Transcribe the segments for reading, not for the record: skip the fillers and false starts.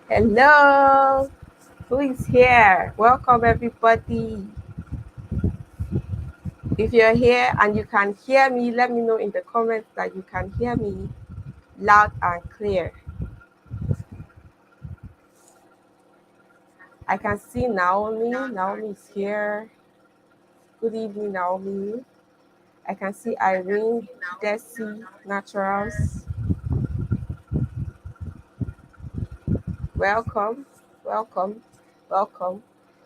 Hello, who is here? Welcome, everybody. If you're here and you can hear me, let me know in the comments that you can hear me loud and clear. I can see Naomi. Naomi is here. Good evening, Naomi. I can see Irene, Desi, Naturals. Welcome, welcome, welcome.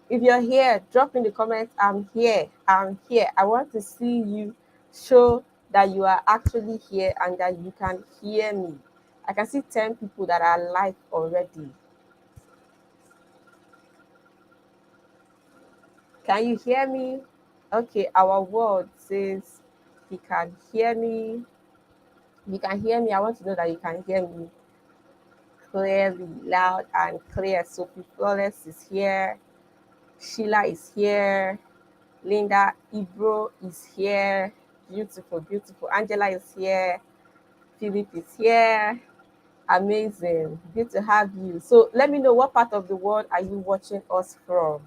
If you're here, drop in the comments, I'm here, I'm here. I want to see you show that you are actually here and that you can hear me. I can see 10 people that are live already. Can you hear me? Okay, our word says he can hear me. If you can hear me, I want to know that you can hear me clearly, loud and clear. Sophie Flawless is here. Sheila is here. Linda Ibro is here. Beautiful, beautiful. Angela is here. Philip is here. Amazing. Good to have you. So let me know, what part of the world are you watching us from?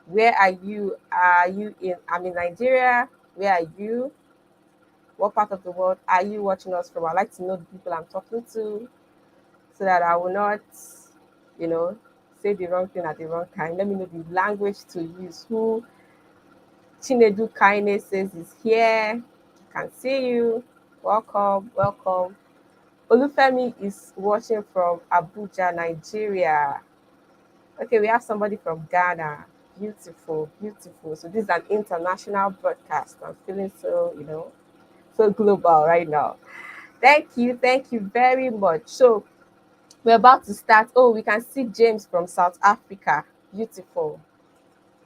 Where are you? Are you in? I'm in Nigeria. Where are you? What part of the world are you watching us from? I'd like to know the people I'm talking to so that I will not, you know, say the wrong thing at the wrong time. Let me know the language to use. Who Chinedu Kindness says is here. Can see you. Welcome, welcome. Olufemi is watching from Abuja, Nigeria. Okay, we have somebody from Ghana. Beautiful, beautiful. So this is an international broadcast. I'm feeling so, so global right now. Thank you very much. So we're about to start. Oh, we can see James from South Africa. Beautiful.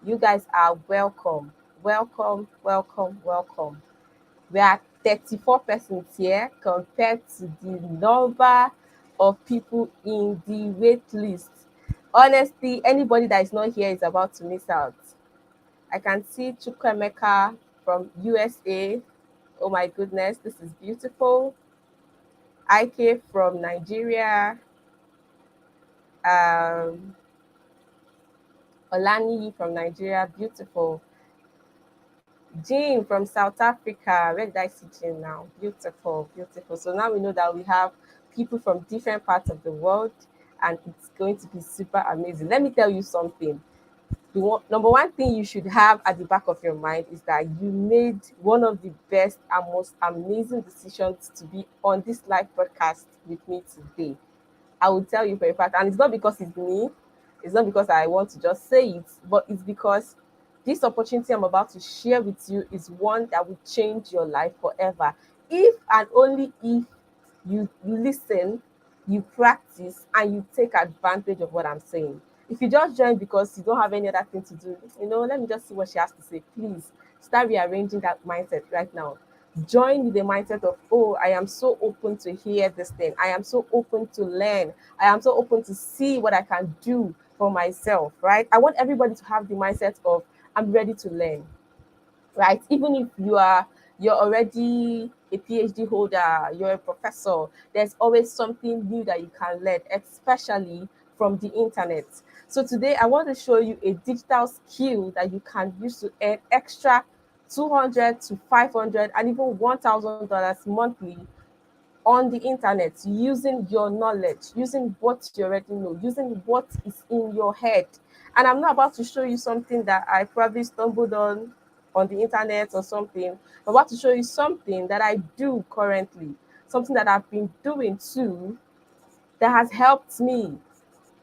You guys are welcome. Welcome, welcome, welcome. We are 34 persons here compared to the number of people in the wait list. Honestly, anybody that is not here is about to miss out. I can see Chukwemeka from USA. Oh my goodness, this is beautiful. Ike from Nigeria. Um, Olani from Nigeria, beautiful. Jean from South Africa. Where did I see Jean now? Beautiful, beautiful. So now we know that we have people from different parts of the world, and it's going to be super amazing. Let me tell you something. Number one thing you should have at the back of your mind is that you made one of the best and most amazing decisions to be on this live broadcast with me today. I will tell you for a fact, and it's not because it's me, it's not because I want to just say it, but it's because this opportunity I'm about to share with you is one that will change your life forever. If and only if you listen, you practice, and you take advantage of what I'm saying. If you just join because you don't have any other thing to do, let me just see what she has to say. Please start rearranging that mindset right now. Join with the mindset of, oh, I am so open to hear this thing. I am so open to learn. I am so open to see what I can do for myself, right? I want everybody to have the mindset of, I'm ready to learn, right? Even if you're already a PhD holder, you're a professor, there's always something new that you can learn, especially from the internet. So today I want to show you a digital skill that you can use to earn extra 200 to 500 and even $1,000 monthly on the internet, using your knowledge, using what you already know, using what is in your head. And I'm not about to show you something that I probably stumbled on the internet or something. I'm about to show you something that I do currently, something that I've been doing too, that has helped me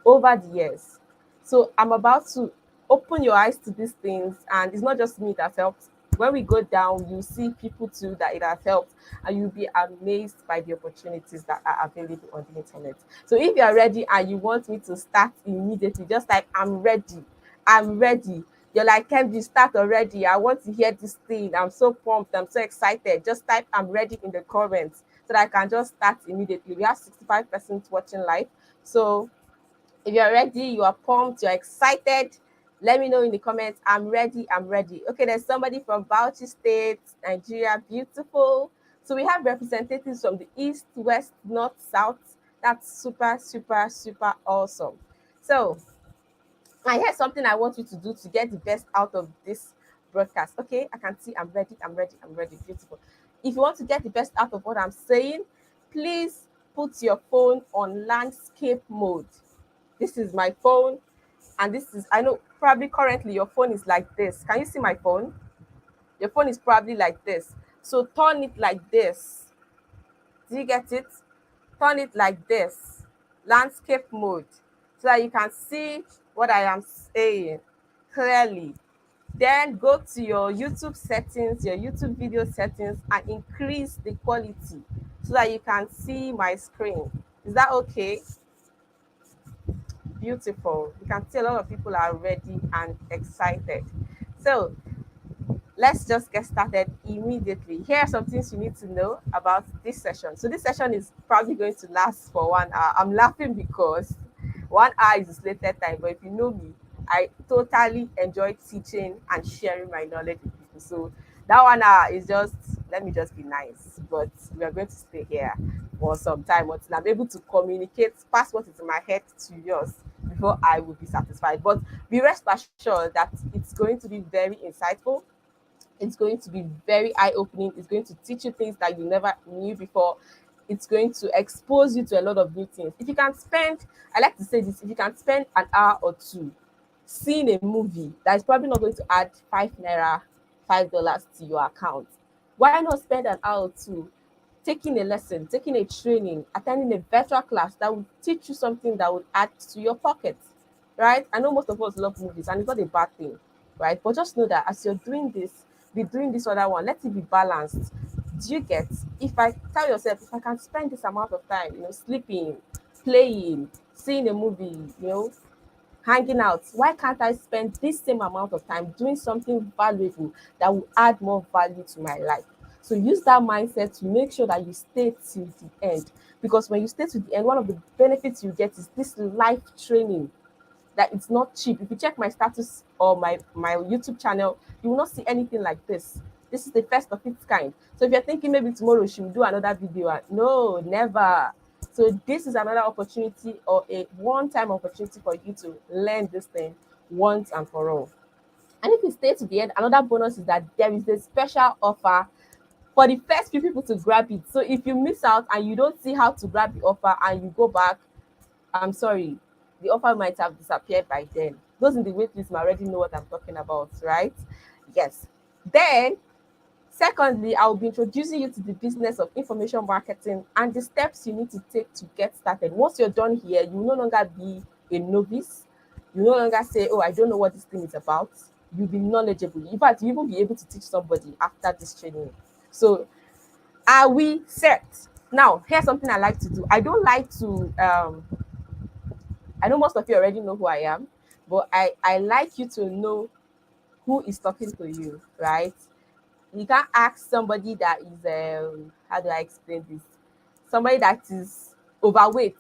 over the years. So I'm about to open your eyes to these things, and it's not just me that helps. When we go down, you see people too that it has helped, and you'll be amazed by the opportunities that are available on the internet. So if you are ready and you want me to start immediately, just type I'm ready. I'm ready. You're like, can you start already? I want to hear this thing. I'm so pumped. I'm so excited. Just type I'm ready in the comments so that I can just start immediately. We have 65% watching live. So if you're ready, you are pumped, you're excited, let me know in the comments. I'm ready, I'm ready. Okay, there's somebody from Bauchi State, Nigeria. Beautiful. So we have representatives from the east, west, north, south. That's super, super, super awesome. So, and here's something I want you to do to get the best out of this broadcast. Okay, I can see I'm ready, I'm ready, I'm ready. Beautiful. If you want to get the best out of what I'm saying, please put your phone on landscape mode. This is my phone, and this is, I know probably currently your phone is like this. Can you see my phone? Your phone is probably like this. So turn it like this. Do you get it? Turn it like this, landscape mode, so that you can see what I am saying clearly. Then go to your YouTube settings, your YouTube video settings, and increase the quality so that you can see my screen. Is that okay? Beautiful. You can see a lot of people are ready and excited. So let's just get started immediately. Here are some things you need to know about this session. So this session is probably going to last for 1 hour. I'm laughing because 1 hour is the slated time, but if you know me, I totally enjoy teaching and sharing my knowledge with people. So that 1 hour is just, let me just be nice, but we are going to stay here for some time until I'm able to communicate, pass what is in my head to yours before I will be satisfied. But be rest assured that it's going to be very insightful, it's going to be very eye opening. It's going to teach you things that you never knew before. It's going to expose you to a lot of new things. If you can spend, I like to say this, if you can spend an hour or two seeing a movie that is probably not going to add 5 naira, $5 to your account, why not spend an hour or two taking a lesson, taking a training, attending a virtual class that will teach you something that will add to your pocket, right? I know most of us love movies and it's not a bad thing, right? But just know that as you're doing this, be doing this other one, let it be balanced. Do you get? If I tell yourself, if I can spend this amount of time, sleeping, playing, seeing a movie, hanging out, why can't I spend this same amount of time doing something valuable that will add more value to my life? So use that mindset to make sure that you stay till the end. Because when you stay to the end, one of the benefits you get is this life training that it's not cheap. If you check my status or my YouTube channel, you will not see anything like this. This is the first of its kind. So if you're thinking maybe tomorrow she will do another video, no, never. So this is another opportunity or a one-time opportunity for you to learn this thing once and for all. And if you stay to the end, another bonus is that there is a special offer for the first few people to grab it. So if you miss out and you don't see how to grab the offer and you go back, I'm sorry, the offer might have disappeared by then. Those in the wait list might already know what I'm talking about, right? Yes. Then, secondly, I'll be introducing you to the business of information marketing and the steps you need to take to get started. Once you're done here, you will no longer be a novice. You no longer say, oh, I don't know what this thing is about. You'll be knowledgeable. In fact, you will be able to teach somebody after this training. So, are we set? Now, here's something I like to do. I don't like to I know most of you already know who I am, but I like you to know who is talking to you, right? You can't ask somebody that is how do I explain this? Somebody that is overweight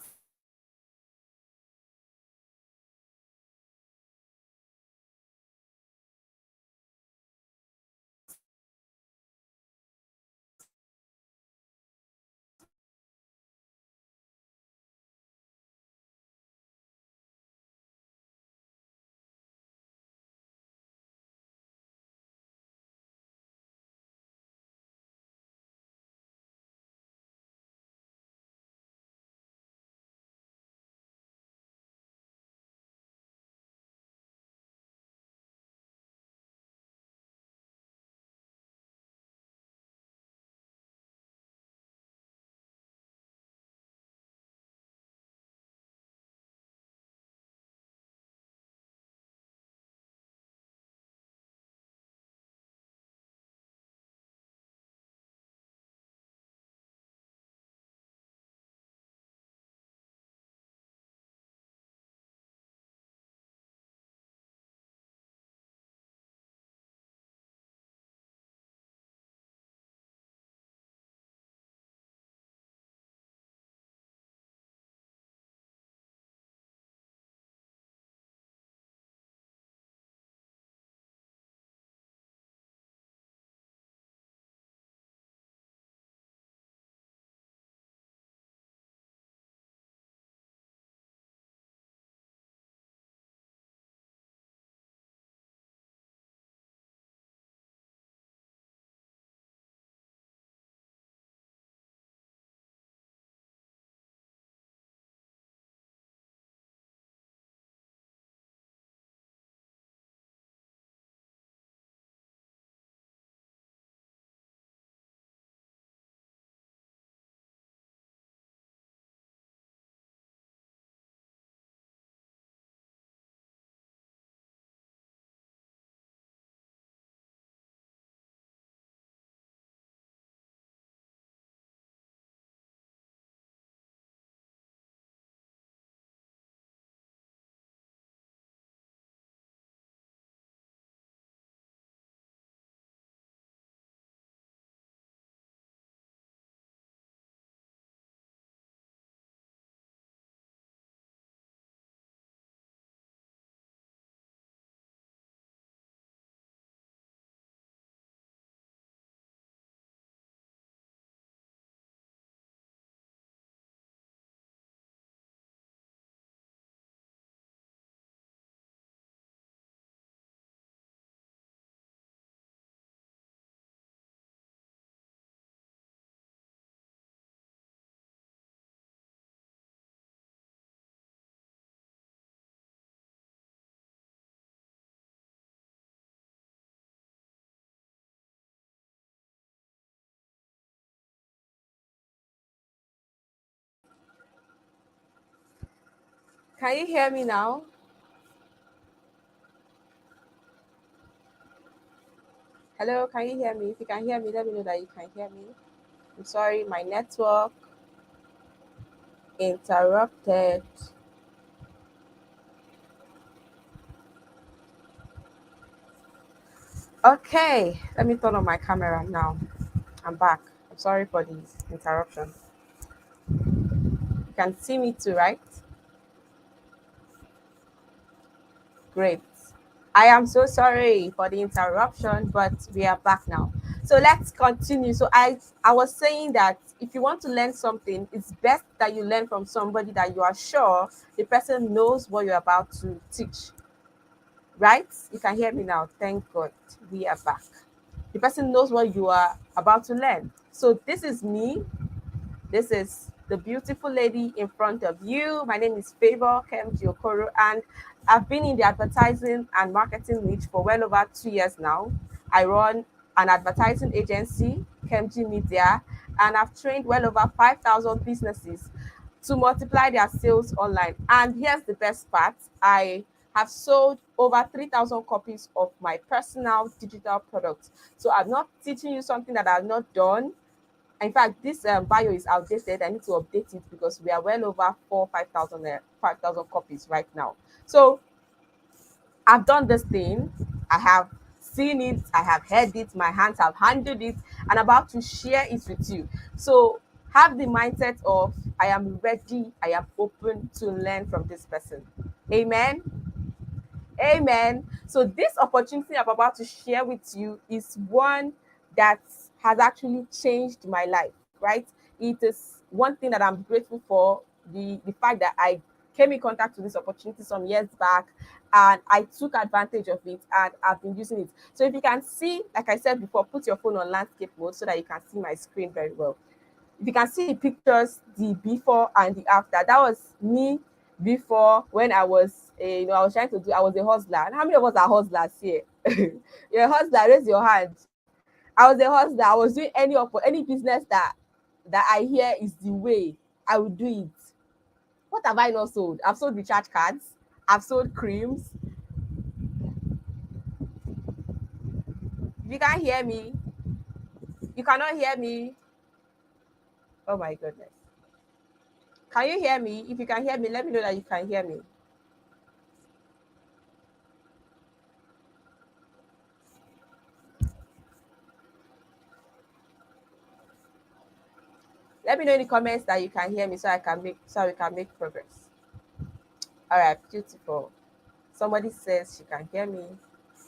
Can you hear me now? Hello, can you hear me? If you can hear me, let me know that you can hear me. I'm sorry, my network interrupted. Okay, let me turn on my camera now. I'm back. I'm sorry for the interruption. You can see me too, right? Great. I am so sorry for the interruption, but we are back now. So let's continue. So I was saying that if you want to learn something, it's best that you learn from somebody that you are sure the person knows what you're about to teach. Right? You can hear me now. Thank God. We are back. The person knows what you are about to learn. So this is me. This is the beautiful lady in front of you. My name is Favor Kemji Okoro, and I've been in the advertising and marketing niche for well over 2 years now. I run an advertising agency, Kemji Media, and I've trained well over 5,000 businesses to multiply their sales online. And here's the best part, I have sold over 3,000 copies of my personal digital products. So I'm not teaching you something that I've not done. In fact, this bio is outdated. I need to update it because we are well over 5,000 copies right now. So I've done this thing. I have seen it. I have heard it. My hands have handled it, and I'm about to share it with you. So have the mindset of I am ready. I am open to learn from this person. Amen. Amen. So this opportunity I'm about to share with you is one that has actually changed my life, right? It is one thing that I'm grateful for, the fact that I came in contact with this opportunity some years back and I took advantage of it and I've been using it. So if you can see, like I said before, put your phone on landscape mode so that you can see my screen very well. If you can see the pictures, the before and the after, that was me before when I was, I was trying to do, I was a hustler. And how many of us are hustlers here? You're a hustler, raise your hand. I was a hustler. I was doing any business that I hear is the way, I will do it. What have I not sold? I've sold recharge cards. I've sold creams. If you can't hear me, you cannot hear me. Oh my goodness. Can you hear me? If you can hear me, let me know that you can hear me. Let me know in the comments that you can hear me so we can make progress. All right, beautiful. Somebody says she can hear me.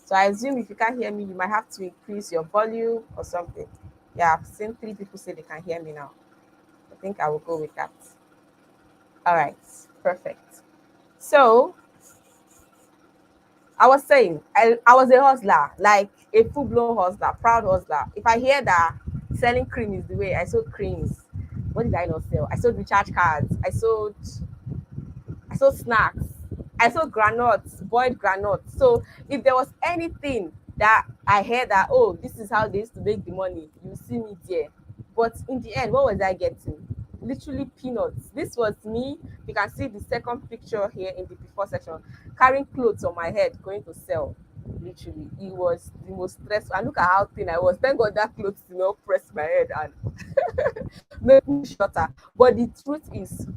So I assume if you can't hear me, you might have to increase your volume or something. Yeah, I've seen 3 people say they can hear me now. I think I will go with that. All right, perfect. So I was saying I was a hustler, like a full-blown hustler, proud hustler. If I hear that selling cream is the way, I sold creams. What did I not sell? I sold recharge cards. I sold snacks. I sold granuts, boiled granuts. So if there was anything that I heard that, oh, this is how they used to make the money, you see me there. But in the end, what was I getting? Literally peanuts. This was me. You can see the second picture here in the before section, carrying clothes on my head, going to sell. Literally, it was the most stressful. And look at how thin I was. Thank God that clothes did not press my head and make me shorter. But the truth is,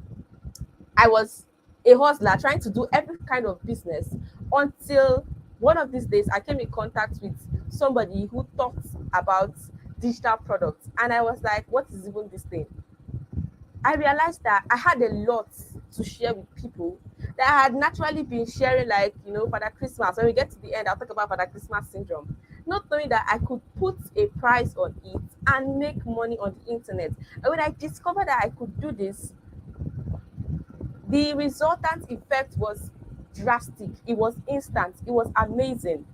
I was a hustler trying to do every kind of business until one of these days I came in contact with somebody who talks about digital products. And I was like, what is even this thing? I realized that I had a lot to share with people that I had naturally been sharing, like, Father Christmas. When we get to the end, I'll talk about Father Christmas syndrome. Not knowing that I could put a price on it and make money on the internet. And when I discovered that I could do this, the resultant effect was drastic. It was instant. It was amazing.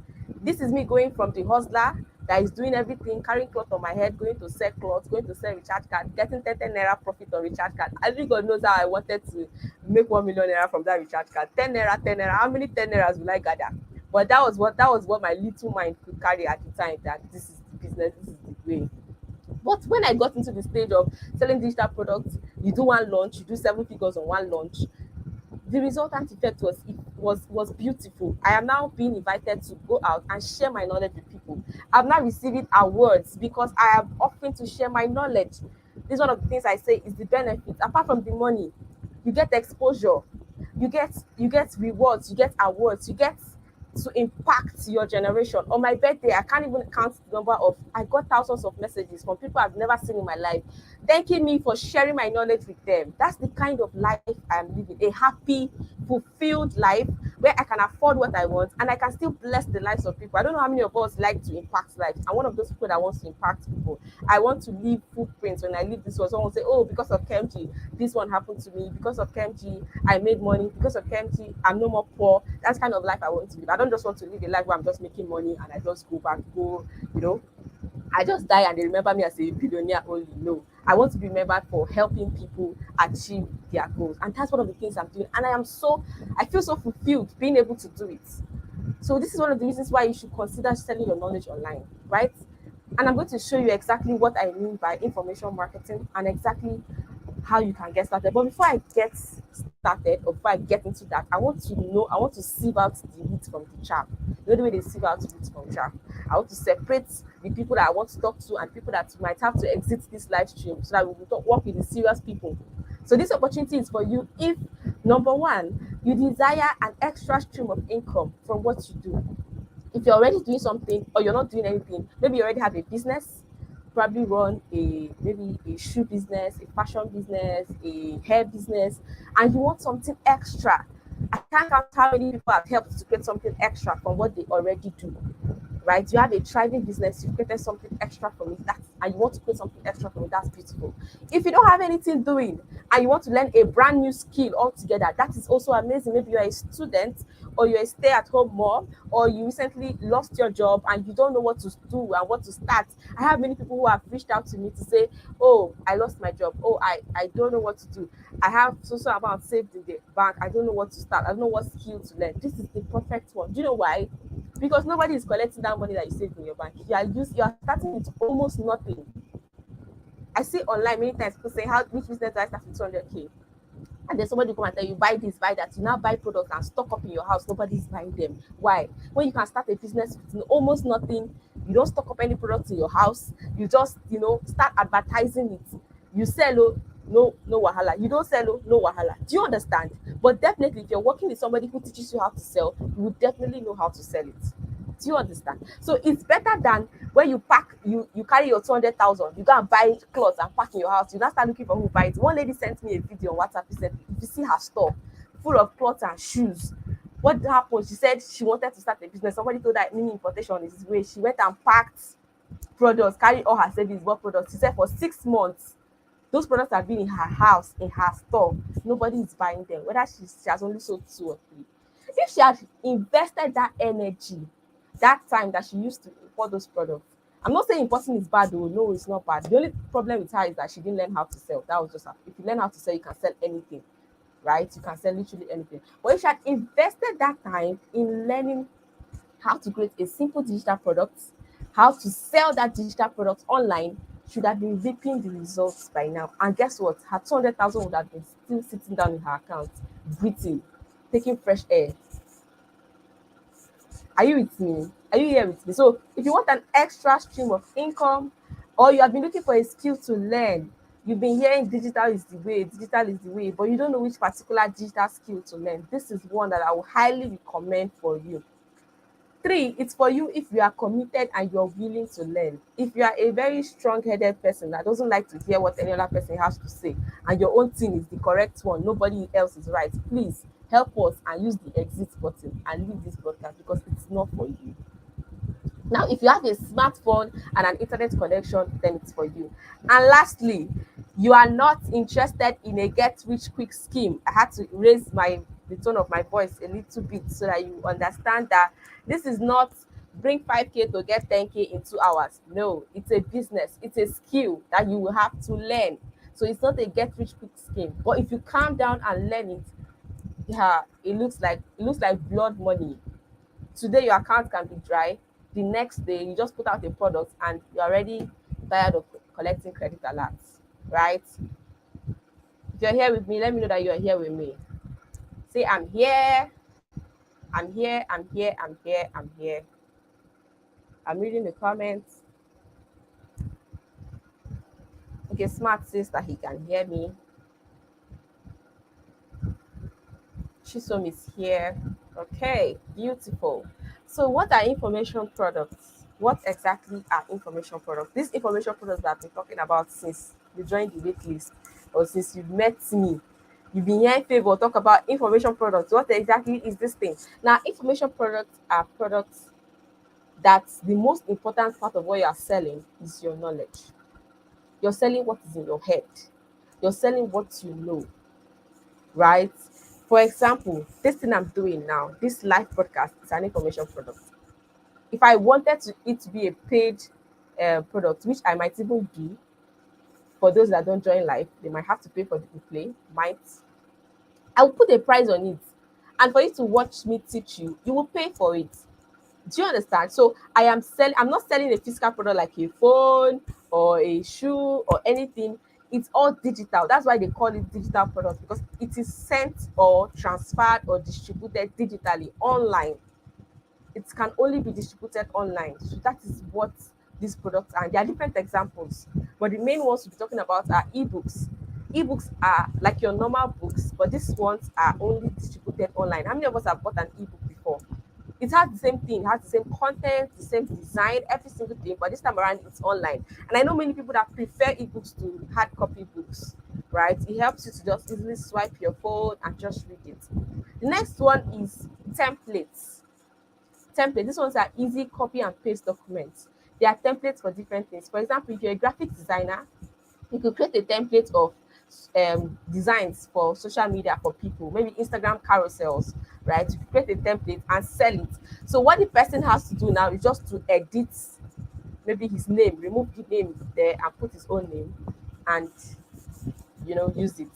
This is me going from the hustler that is doing everything, carrying cloth on my head, going to sell cloth, going to sell recharge card, getting 10 naira profit on recharge card. I think God knows how I wanted to make 1 million naira from that recharge card. 10 naira, 10 naira. How many 10 nairas will I gather? But that was what my little mind could carry at the time, that this is the business, this is the way. But when I got into the stage of selling digital products, you do one launch, you do 7 figures on one launch. The resultant effect was beautiful. I am now being invited to go out and share my knowledge with people. I'm now receiving awards because I am offering to share my knowledge. This is one of the things I say is the benefit. Apart from the money, you get exposure, you get rewards, you get awards, you get to impact your generation. On my birthday, I can't even count the number of I got thousands of messages from people I've never seen in my life, thanking me for sharing my knowledge with them. That's the kind of life I'm living, a happy, fulfilled life where I can afford what I want and I can still bless the lives of people. I don't know how many of us like to impact lives. I'm one of those people that wants to impact people. I want to leave footprints when I leave this world. Someone will say, oh, because of KMG, this one happened to me. Because of KMG, I made money. Because of KMG, I'm no more poor. That's kind of life I want to live. I don't just want to live a life where I'm just making money and I just you know, I just die and they remember me as a billionaire only. No, I want to be remembered for helping people achieve their goals. And that's one of the things I'm doing. And I feel so fulfilled being able to do it. So this is one of the reasons why you should consider selling your knowledge online, right? And I'm going to show you exactly what I mean by information marketing and exactly how you can get started. But before I get started or before I get into that, I want to sieve out the wheat from the chaff. You know the way they sieve out wheat from chaff. I want to separate the people that I want to talk to and people that might have to exit this live stream so that we will work with the serious people. So this opportunity is for you if, number one, you desire an extra stream of income from what you do. If you're already doing something or you're not doing anything, maybe you already have a business, probably run maybe a shoe business, a fashion business, a hair business, and you want something extra. I can't count how many people have helped to create something extra from what they already do, right? You have a thriving business, you've created something extra from it, and you want to create something extra from it, that's beautiful. If you don't have anything doing and you want to learn a brand new skill altogether, that is also amazing. Maybe you're a student or you're a stay-at-home mom or you recently lost your job and you don't know what to do and what to start. I have many people who have reached out to me to say, oh, I lost my job. Oh, I don't know what to do. I have so amount saved in the bank. I don't know what to start. I don't know what skill to learn. This is the perfect one. Do you know why? Because nobody is collecting that money that you saved in your bank. You are starting with almost nothing. I see online many times people say, how which business do I start with 200k? And then somebody come and tell you, buy this, buy that. You now buy products and stock up in your house. Nobody's buying them. Why? When you can start a business with almost nothing, you don't stock up any products in your house. You just, start advertising it. You sell, no wahala. You don't sell, no wahala. Do you understand? But definitely, if you're working with somebody who teaches you how to sell, you will definitely know how to sell it. Do you understand? So it's better than when you pack, you carry your 200,000, you go and buy clothes and pack in your house. You now start looking for who buy it. One lady sent me a video on WhatsApp. She said, if you see her store full of clothes and shoes, what happened? She said she wanted to start a business. Somebody told her mini importation is his way. She went and packed products, carried all her savings, bought products. She said for 6 months, those products have been in her house, in her store. Nobody is buying them, whether she has only sold 2 or 3. If she had invested that energy, that time that she used to import those products, I'm not saying importing is bad though. No, it's not bad. The only problem with her is that she didn't learn how to sell. That was just her. If you learn how to sell, you can sell anything, right? You can sell literally anything. But if she had invested that time in learning how to create a simple digital product, how to sell that digital product online, should have been reaping the results by now. And guess what? Her 200,000 would have been still sitting down in her account, breathing, taking fresh air. Are you with me? Are you here with me? So if you want an extra stream of income or you have been looking for a skill to learn, you've been hearing digital is the way, but you don't know which particular digital skill to learn, this is one that I will highly recommend for you. 3, it's for you if you are committed and you're willing to learn. If you are a very strong-headed person that doesn't like to hear what any other person has to say and your own thing is the correct one, nobody else is right, please help us and use the exit button and leave this broadcast because it's not for you. Now, if you have a smartphone and an internet connection, then it's for you. And lastly, you are not interested in a get-rich-quick scheme. I had to raise the tone of my voice a little bit so that you understand that this is not bring 5k to get 10k in 2 hours. No, it's a business. It's a skill that you will have to learn. So it's not a get-rich-quick scheme. But if you calm down and learn it, yeah, it looks like blood money. Today your account can be dry, the next day you just put out a product and you're already tired of collecting credit alerts, right? If you're here with me, let me know that you're here with me. Say, I'm here, I'm here, I'm here, I'm here, I'm here. I'm reading the comments. Okay, Smart says that he can hear me. Chisom is here. Okay, beautiful. So, what are information products? What exactly are information products? These information products that I've been talking about since you joined the wait list or since you met me. You've been hearing Favor talk about information products. What exactly is this thing? Now, information products are products that the most important part of what you are selling is your knowledge. You're selling what is in your head. You're selling what you know, right? For example, this thing I'm doing now, this live podcast is an information product. If I wanted it to be a paid product, which I might even do for those that don't join live, they might have to pay for the replay. Might I will put a price on it, and for you to watch me teach you, you will pay for it. Do you understand? So I'm not selling a physical product like a phone or a shoe or anything. It's all digital. That's why they call it digital product, because it is sent or transferred or distributed digitally online. It can only be distributed online. So that is what these products are. There are different examples, but the main ones we're talking about are ebooks. Ebooks are like your normal books, but these ones are only distributed online. How many of us have bought an ebook before? It has the same thing, it has the same content, the same design, every single thing, but this time around it's online. And I know many people that prefer ebooks to hard copy books, right? It helps you to just easily swipe your phone and just read it. The next one is templates. These ones are easy copy and paste documents. They are templates for different things. For example, if you're a graphic designer, you could create a template of designs for social media for people, maybe Instagram carousels, right? You create a template and sell it. So what the person has to do now is just to edit maybe his name, remove the name there and put his own name, and use it.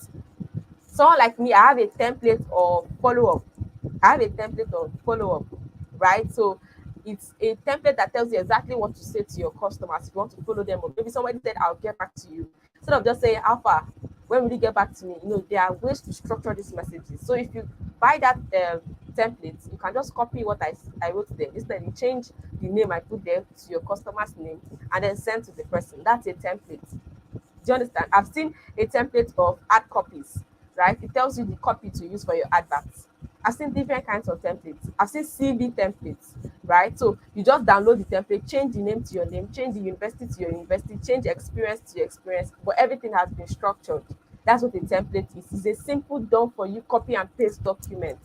Someone like me, I have a template of follow up. I have a template of follow up, right? So it's a template that tells you exactly what to say to your customers if you want to follow them up. Maybe somebody said, I'll get back to you. Instead of just saying, Alpha, when will you get back to me? There are ways to structure these messages. So if you buy that template, you can just copy what I wrote there. Instead, you change the name I put there to your customer's name and then send to the person. That's a template. Do you understand? I've seen a template of ad copies, right? It tells you the copy to use for your adverts. I've seen different kinds of templates. I've seen CV templates, right? So you just download the template, change the name to your name, change the university to your university, change experience to your experience, but everything has been structured. That's what a template is. It's a simple done for you copy and paste document.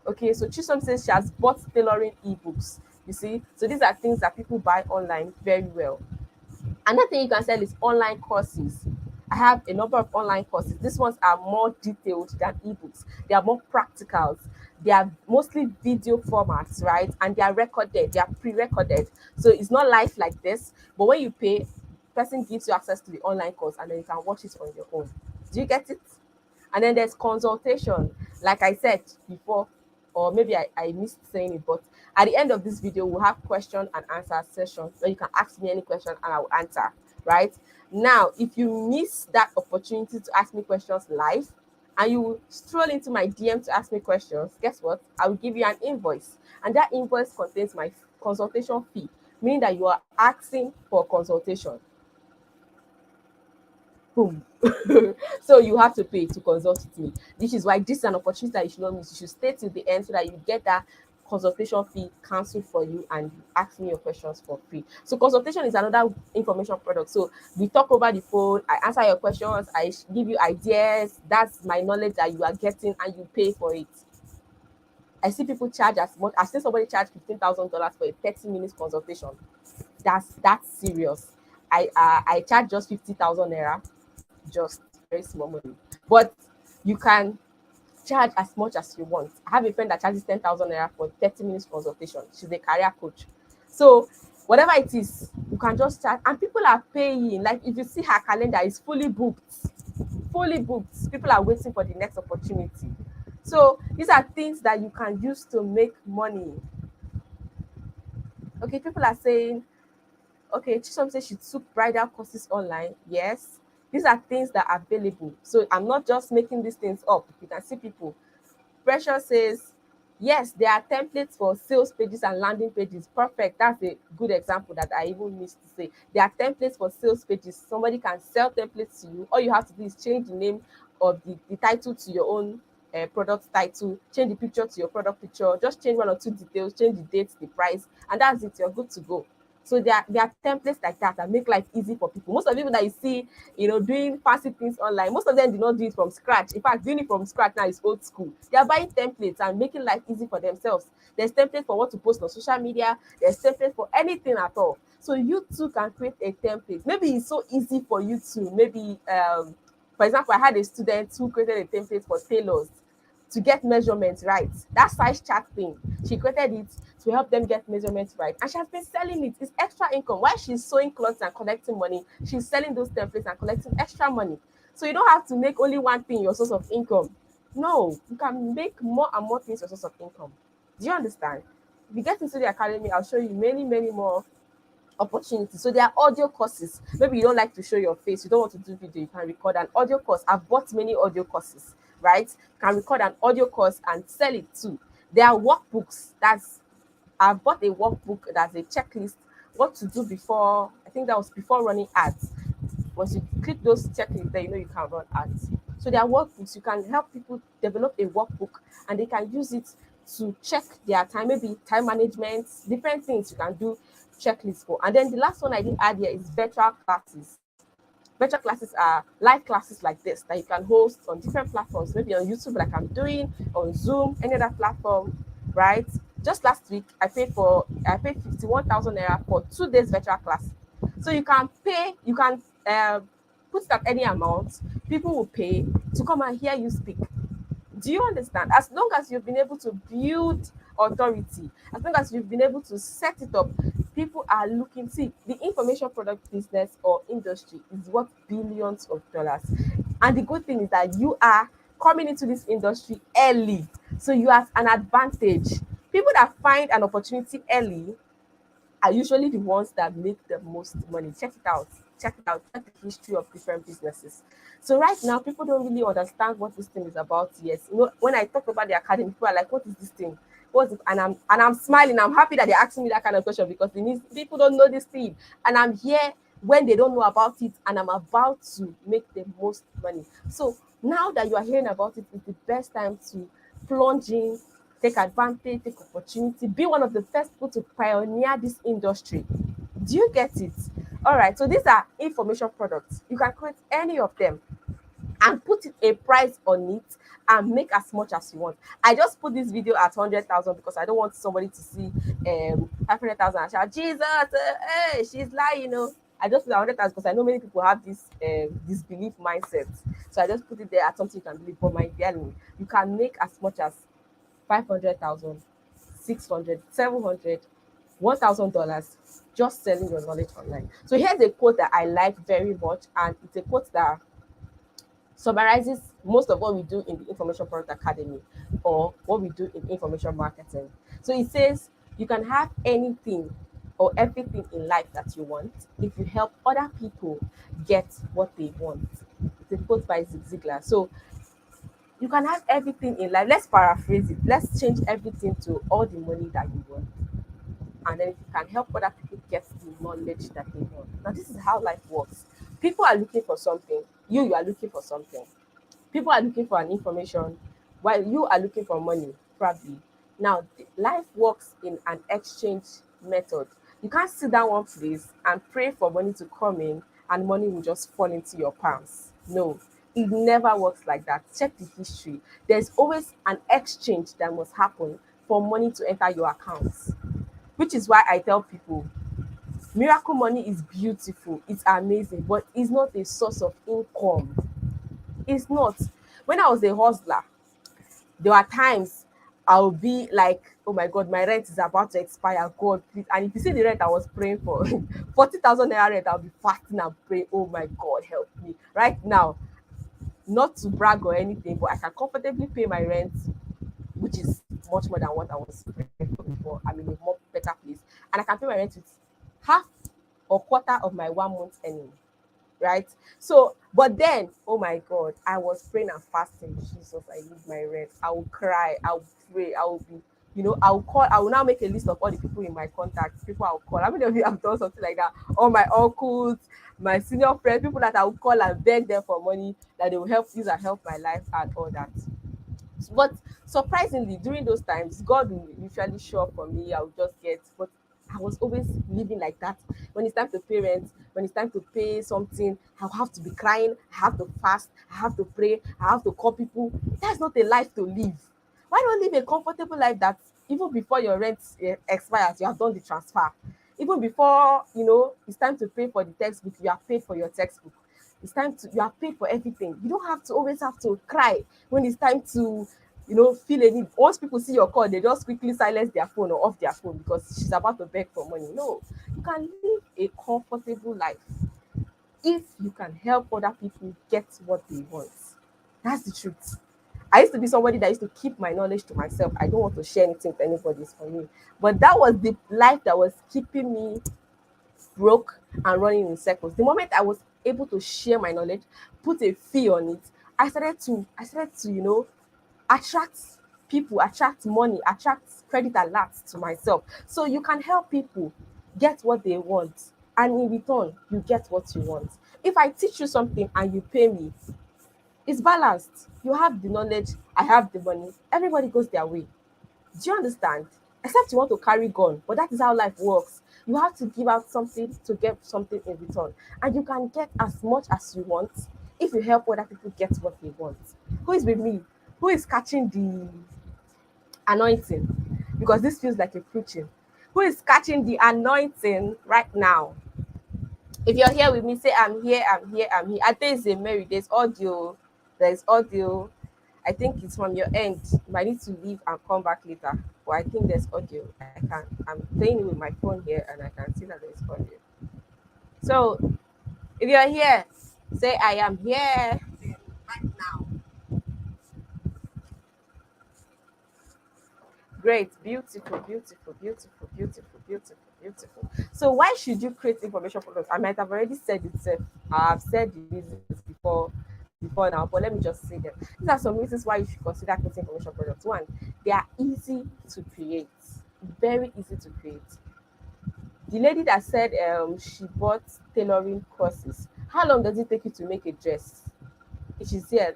Okay, so Chisom says she has bought tailoring ebooks. You see, so these are things that people buy online very well. Another thing you can sell is online courses. I have a number of online courses. These ones are more detailed than ebooks. They are more practicals. They are mostly video formats, right? And they are recorded, they are pre-recorded. So it's not live like this, but when you pay, person gives you access to the online course and then you can watch it on your own. Do you get it? And then there's consultation. Like I said before, or maybe I missed saying it, but at the end of this video, we'll have question and answer session where you can ask me any question and I will answer, right? Now, if you miss that opportunity to ask me questions live and you stroll into my DM to ask me questions, guess what? I will give you an invoice. And that invoice contains my consultation fee, meaning that you are asking for consultation. Boom. So you have to pay to consult with me. This is why this is an opportunity that you should not miss. You should stay till the end so that you get that consultation fee cancelled for you and you ask me your questions for free. So consultation is another information product. So we talk over the phone, I answer your questions, I give you ideas. That's my knowledge that you are getting and you pay for it. I see people charge as much. I see somebody charge $15,000 for a 30 minutes consultation. That's serious. I charge just 50,000 naira, just very small money. But you can charge as much as you want. I have a friend that charges 10,000 naira for 30 minutes consultation. She's a career coach. So whatever it is, you can just charge, and people are paying. Like if you see her calendar, is fully booked, fully booked. People are waiting for the next opportunity. So these are things that you can use to make money. Okay, people are saying, okay, Chisom says she took bridal courses online. Yes, these are things that are available. So I'm not just making these things up. You can see people. Precious says, yes, there are templates for sales pages and landing pages. Perfect. That's a good example that I even missed to say. There are templates for sales pages. Somebody can sell templates to you. All you have to do is change the name of the title to your own product title, change the picture to your product picture, just change one or two details, change the date, the price, and that's it. You're good to go. So there are templates like that make life easy for people. Most of the people that you see, doing fancy things online, most of them do not do it from scratch. In fact, doing it from scratch now is old school. They are buying templates and making life easy for themselves. There's templates for what to post on social media. There's templates for anything at all. So you too can create a template. Maybe it's so easy for you to, maybe, for example, I had a student who created a template for tailors to get measurements right. That size chart thing, she created it to help them get measurements right. And she has been selling it. It's extra income. While she's sewing clothes and collecting money, she's selling those templates and collecting extra money. So you don't have to make only one thing your source of income. No, you can make more and more things your source of income. Do you understand? If you get into the academy, I'll show you many, many more opportunities. So there are audio courses. Maybe you don't like to show your face, you don't want to do video, you can record an audio course. I've bought many audio courses, right? You can record an audio course and sell it too. There are workbooks. I've bought a workbook that's a checklist, what to do before, I think that was before running ads. Once you click those checklists, then you can run ads. So there are workbooks. You can help people develop a workbook and they can use it to check their time, maybe time management, different things you can do checklists for. And then the last one I did add here is virtual classes. Virtual classes are live classes like this that you can host on different platforms, maybe on YouTube like I'm doing, on Zoom, any other platform, right? Just last week, I paid 51,000 naira for 2 days virtual class. So you can pay, you can put it at any amount. People will pay to come and hear you speak. Do you understand? As long as you've been able to build authority, as long as you've been able to set it up, people are looking. See, the information product business or industry is worth billions of dollars. And the good thing is that you are coming into this industry early. So you have an advantage. People that find an opportunity early are usually the ones that make the most money. Check it out. Check it out. Check the history of different businesses. So right now, people don't really understand what this thing is about. Yes, when I talk about the academy, people are like, "What is this thing? What's it?" And I'm smiling. I'm happy that they're asking me that kind of question because it means people don't know this thing, and I'm here when they don't know about it, and I'm about to make the most money. So now that you are hearing about it, it's the best time to plunge in, take advantage, take opportunity, be one of the first people to pioneer this industry. Do you get it? All right, so these are information products. You can create any of them and put a price on it and make as much as you want. I just put this video at 100,000 because I don't want somebody to see 500,000 and shout, Jesus, hey, she's lying, I just put 100,000 because I know many people have this disbelief mindset. So I just put it there at something you can believe. But my darling, you can make as much as 500,000, 600, 700, $1,000 just selling your knowledge online. So here's a quote that I like very much, and it's a quote that summarizes most of what we do in the Information Product Academy or what we do in information marketing. So it says, you can have anything or everything in life that you want if you help other people get what they want. It's a quote by Zig Ziglar. So you can have everything in life. Let's paraphrase it. Let's change everything to all the money that you want. And then if you can help other people get the knowledge that they want. Now, this is how life works. People are looking for something. You are looking for something. People are looking for an information while you are looking for money, probably. Now, life works in an exchange method. You can't sit down one place and pray for money to come in and money will just fall into your palms. No, it never works like that. Check the history. There's always an exchange that must happen for money to enter your accounts, which is why I tell people miracle money is beautiful, it's amazing, but it's not a source of income. It's not. When I was a hustler, there were times I'll be like, oh my God, my rent is about to expire. God, please. And if you see the rent I was praying for, 40,000 naira rent, I'll be fasting and praying, oh my God, help me. Right now, not to brag or anything, but I can comfortably pay my rent, which is much more than what I was praying for before. I'm in a more better place. And I can pay my rent with half or quarter of my 1 month earning. right? So, but then, oh my God, I was praying and fasting. Jesus, I need my rest. I will cry. I will pray. I will be, I will call. I will now make a list of all the people in my contacts. People I will call. How many of you have done something like that? All my uncles, my senior friends, people that I will call and beg them for money that they will help use and help my life and all that. But surprisingly, during those times, God will usually show up for me. I will just get, but I was always living like that. When it's time to pay rent, when it's time to pay something, I have to be crying, I have to fast, I have to pray, I have to call people. That's not a life to live. Why not live a comfortable life that even before your rent expires, you have done the transfer? Even before it's time to pay for the textbook, you have paid for your textbook. It's time to you have paid for everything. You don't have to always have to cry when it's time to feel a need. Once people see your call, they just quickly silence their phone or off their phone because she's about to beg for money. No, you can live a comfortable life if you can help other people get what they want. That's the truth. I used to be somebody that used to keep my knowledge to myself. I don't want to share anything with anybody. It's for me. But that was the life that was keeping me broke and running in circles. The moment I was able to share my knowledge, put a fee on it, I started to attract people, attract money, attract credit alerts to myself. So you can help people get what they want, and in return, you get what you want. If I teach you something and you pay me, it's balanced. You have the knowledge, I have the money, everybody goes their way. Do you understand? Except you want to carry gun, but that is how life works. You have to give out something to get something in return, and you can get as much as you want if you help other people get what they want. Who is with me? Who is catching the anointing? Because this feels like a preaching. Who is catching the anointing right now? If you're here with me, say I'm here, I'm here, I'm here. I think it's a Mary. There's audio. There's audio. I think it's from your end. You might need to leave and come back later. But I think there's audio. I'm playing it with my phone here and I can see that there's audio. So if you're here, say I am here right now. Great, beautiful, beautiful, beautiful, beautiful, beautiful, beautiful. So why should you create information products? I might have already said it. I've said the reasons before now, but let me just say them. These are some reasons why you should consider creating information products. One, they are easy to create, very easy to create. The lady that said she bought tailoring courses. How long does it take you to make a dress? If she's here,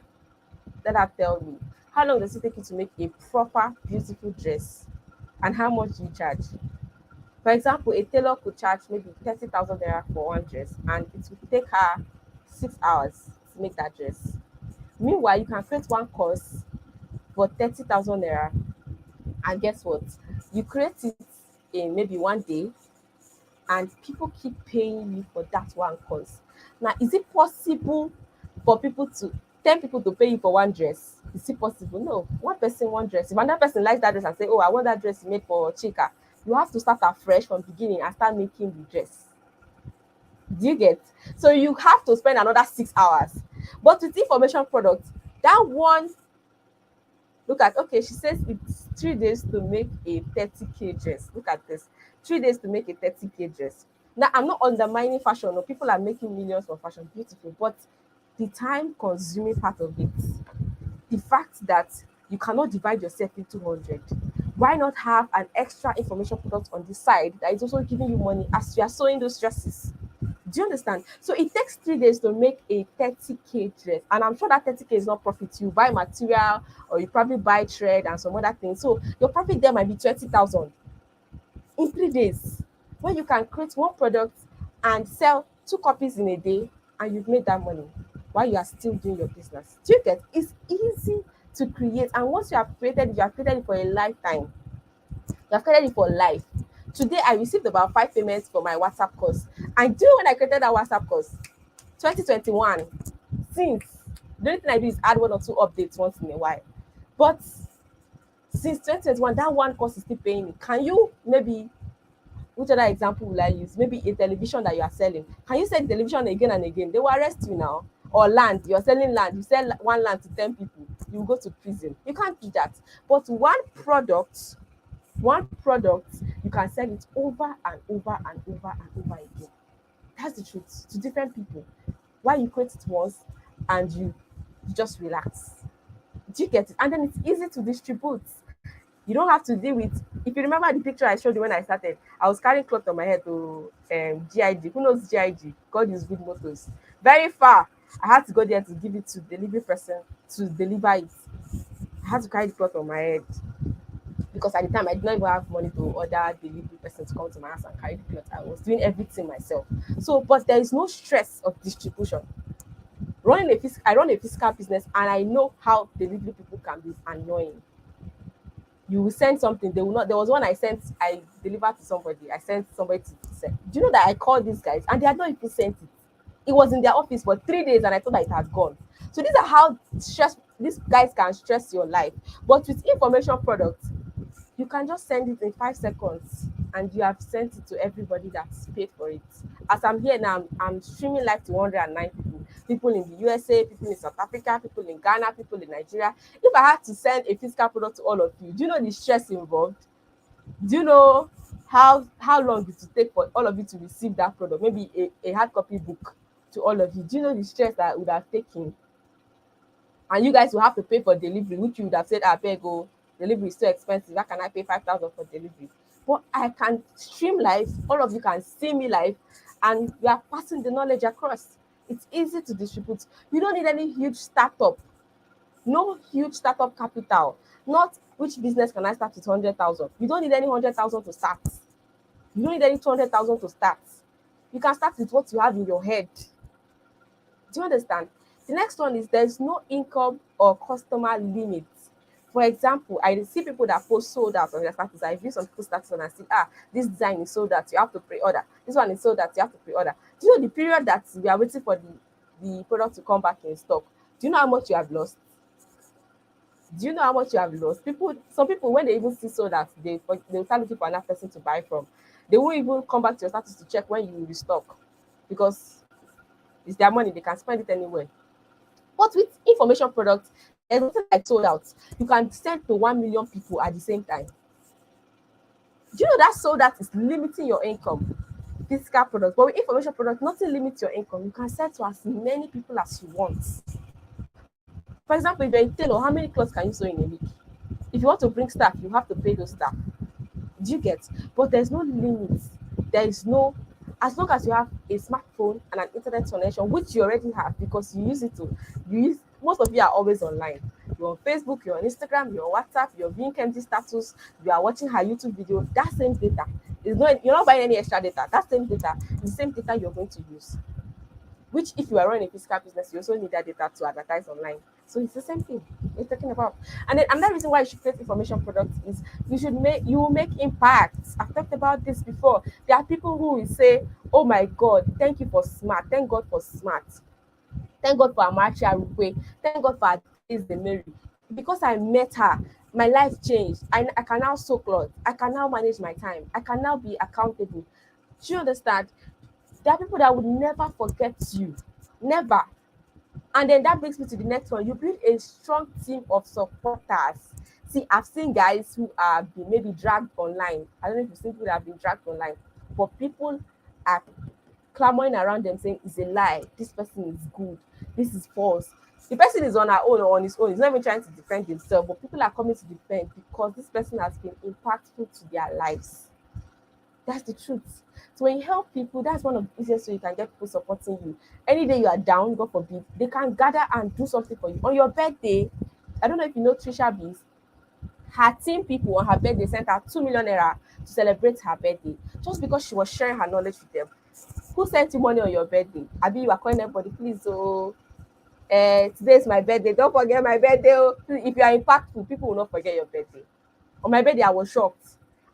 let her tell me. How long does it take you to make a proper, beautiful dress? And how much do you charge? For example, a tailor could charge maybe 30,000 naira for one dress, and it would take her 6 hours to make that dress. Meanwhile, you can create one course for 30,000 naira, and guess what? You create it in maybe one day, and people keep paying you for that one course. Now, is it possible for 10 people to pay you for one dress? Is it possible? No. One person, one dress. If another person likes that dress and say, oh, I want that dress made for Chika, you have to start afresh from beginning and start making the dress. Do you get? So you have to spend another 6 hours. But with information products, that one, look at, okay, she says it's 3 days to make a 30K dress. Look at this. 3 days to make a 30K dress. Now, I'm not undermining fashion. No, people are making millions from fashion. Beautiful. But the time consuming part of it, the fact that you cannot divide yourself into 100, why not have an extra information product on the side that is also giving you money as you are sewing those dresses? Do you understand? So it takes 3 days to make a 30K dress. And I'm sure that 30K is not profit. You buy material or you probably buy thread and some other things. So your profit there might be 20,000 in 3 days. When you can create one product and sell 2 copies in a day and you've made that money while you are still doing your business. Do you get? It's easy to create. And once you have created it for a lifetime. You have created it for life. Today, I received about 5 payments for my WhatsApp course. And do you know when I created that WhatsApp course? 2021. Since the only thing I do is add one or two updates once in a while. But since 2021, that one course is still paying me. Can you maybe, which other example will I use? Maybe a television that you are selling. Can you sell television again and again? They will arrest you now. Or land, you're selling land. You sell one land to 10 people, you will go to prison. You can't do that. But one product, you can sell it over and over and over and over again. That's the truth to different people. Why you create it once and you just relax. Do you get it? And then it's easy to distribute. You don't have to deal with. If you remember the picture I showed you when I started, I was carrying cloth on my head to GIG. Who knows GIG? God is good motors. Very far. I had to go there to give it to delivery person to deliver it. I had to carry the cloth on my head because at the time I did not even have money to order delivery person to come to my house and carry the cloth. I was doing everything myself. So, but there is no stress of distribution. I run a physical business, and I know how delivery people can be annoying. You will send something, they will not. There was one I delivered to somebody. I sent somebody to send. Do you know that I called these guys and they had not even sent it? It was in their office for 3 days and I thought that it had gone. So these are how stress these guys can stress your life. But with information products, you can just send it in 5 seconds and you have sent it to everybody that's paid for it. As I'm here now, I'm streaming live to 109 people. People in the USA, people in South Africa, people in Ghana, people in Nigeria. If I had to send a physical product to all of you, do you know the stress involved? Do you know how long it would take for all of you to receive that product? Maybe a hard copy book to all of you. Do you know the stress that would have taken? And you guys will have to pay for delivery, which you would have said, beg, oh, delivery is so expensive. How can I pay 5,000 for delivery? But I can stream live, all of you can see me live, and we are passing the knowledge across. It's easy to distribute. You don't need any huge startup, no huge startup capital. Not which business can I start with 100,000. You don't need any 100,000 to start. You don't need any 200,000 to start. You can start with what you have in your head. Do you understand? The next one is there's no income or customer limit. For example, I see people that post sold out on their status. I view some people's status and I see, this design is sold out, you have to pre-order. This one is sold out, you have to pre-order. Do you know the period that we are waiting for the product to come back in stock? Do you know how much you have lost? Do you know how much you have lost? Some people, when they even see sold out, they'll start looking for another person to buy from. They won't even come back to your status to check when you restock because it's their money, they can spend it anywhere. But with information products, there's nothing like sold out. You can send to 1 million people at the same time. Do you know that sold out is limiting your income? Physical products. But with information products, nothing limits your income. You can sell to as many people as you want. For example, if you're a tailor, how many clothes can you sew in a week? If you want to bring staff, you have to pay those staff. Do you get? But there's no limit. There is no, as long as you have a smartphone and an internet connection, which you already have because you use it to, most of you are always online. You're on Facebook, you're on Instagram, you're on WhatsApp, you're viewing Kenji status, you are watching her YouTube video. That same data is not, you're not buying any extra data. That same data is the same data you're going to use. Which, if you are running a physical business, you also need that data to advertise online. So it's the same thing we're talking about. And then another reason why you should create information products is you will make impacts. I've talked about this before. There are people who will say, "Oh my God, thank you for smart. Thank God for smart. Thank God for Amachi Arukwe. Thank God for Adis the Mary. Because I met her, my life changed. I can now sew clothes. I can now manage my time. I can now be accountable." Do you understand? There are people that would never forget you. Never. And then that brings me to the next one. You build a strong team of supporters. See, I've seen guys who have been maybe dragged online. I don't know if you've seen people that have been dragged online, but people are clamoring around them saying it's a lie. This person is good. This is false. The person is on her own or on his own. He's not even trying to defend himself, but people are coming to defend because this person has been impactful to their lives. That's the truth. So when you help people, that's one of the easiest ways you can get people supporting you. Any day you are down, God forbid, they can gather and do something for you. On your birthday, I don't know if you know Trisha Bees, her team people on her birthday sent her 2 million naira to celebrate her birthday just because she was sharing her knowledge with them. Who sent you money on your birthday? Abi, you are calling everybody, please, today is my birthday. Don't forget my birthday. Oh. If you are impactful, people will not forget your birthday. On my birthday, I was shocked.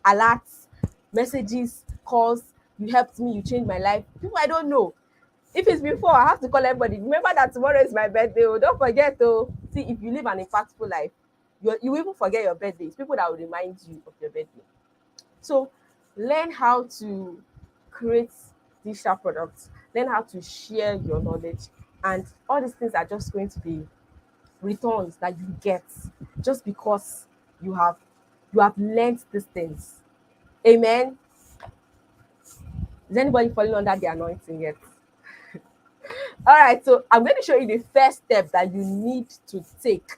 Alerts, messages, calls, you helped me, you changed my life. People I don't know. If it's before, I have to call everybody. Remember that tomorrow is my birthday. Oh. Don't forget, oh. See, if you live an impactful life, you even forget your birthday. It's people that will remind you of your birthday. So learn how to create digital products, learn how to share your knowledge, and all these things are just going to be returns that you get just because you have learned these things. Amen. Is anybody falling under the anointing yet? All right, so I'm going to show you the first step that you need to take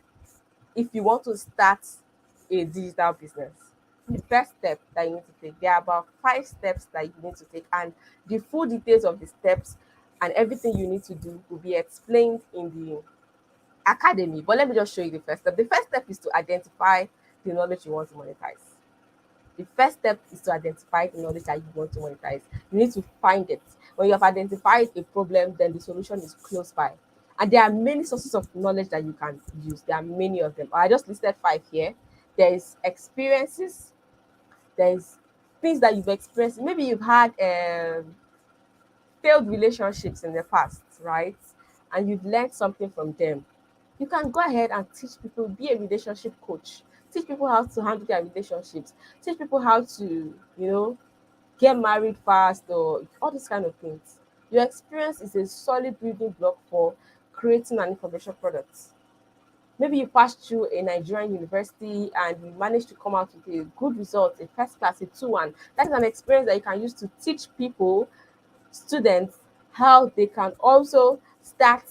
if you want to start a digital business. The first step that you need to take, there are about 5 steps that you need to take, and the full details of the steps and everything you need to do will be explained in the academy. But let me just show you the first step. The first step is to identify the knowledge you want to monetize. The first step is to identify the knowledge that you want to monetize. You need to find it. When you have identified a problem, then the solution is close by. And there are many sources of knowledge that you can use. There are many of them. I just listed 5 here. There is experiences, there is things that you've experienced. Maybe you've had failed relationships in the past, right? And you've learned something from them. You can go ahead and teach people, be a relationship coach, teach people how to handle their relationships, teach people how to, get married fast, or all these kind of things. Your experience is a solid building block for creating an information product. Maybe you passed through a Nigerian university and you managed to come out with a good result, a first class, a 2-1. That is an experience that you can use to teach people, students, how they can also start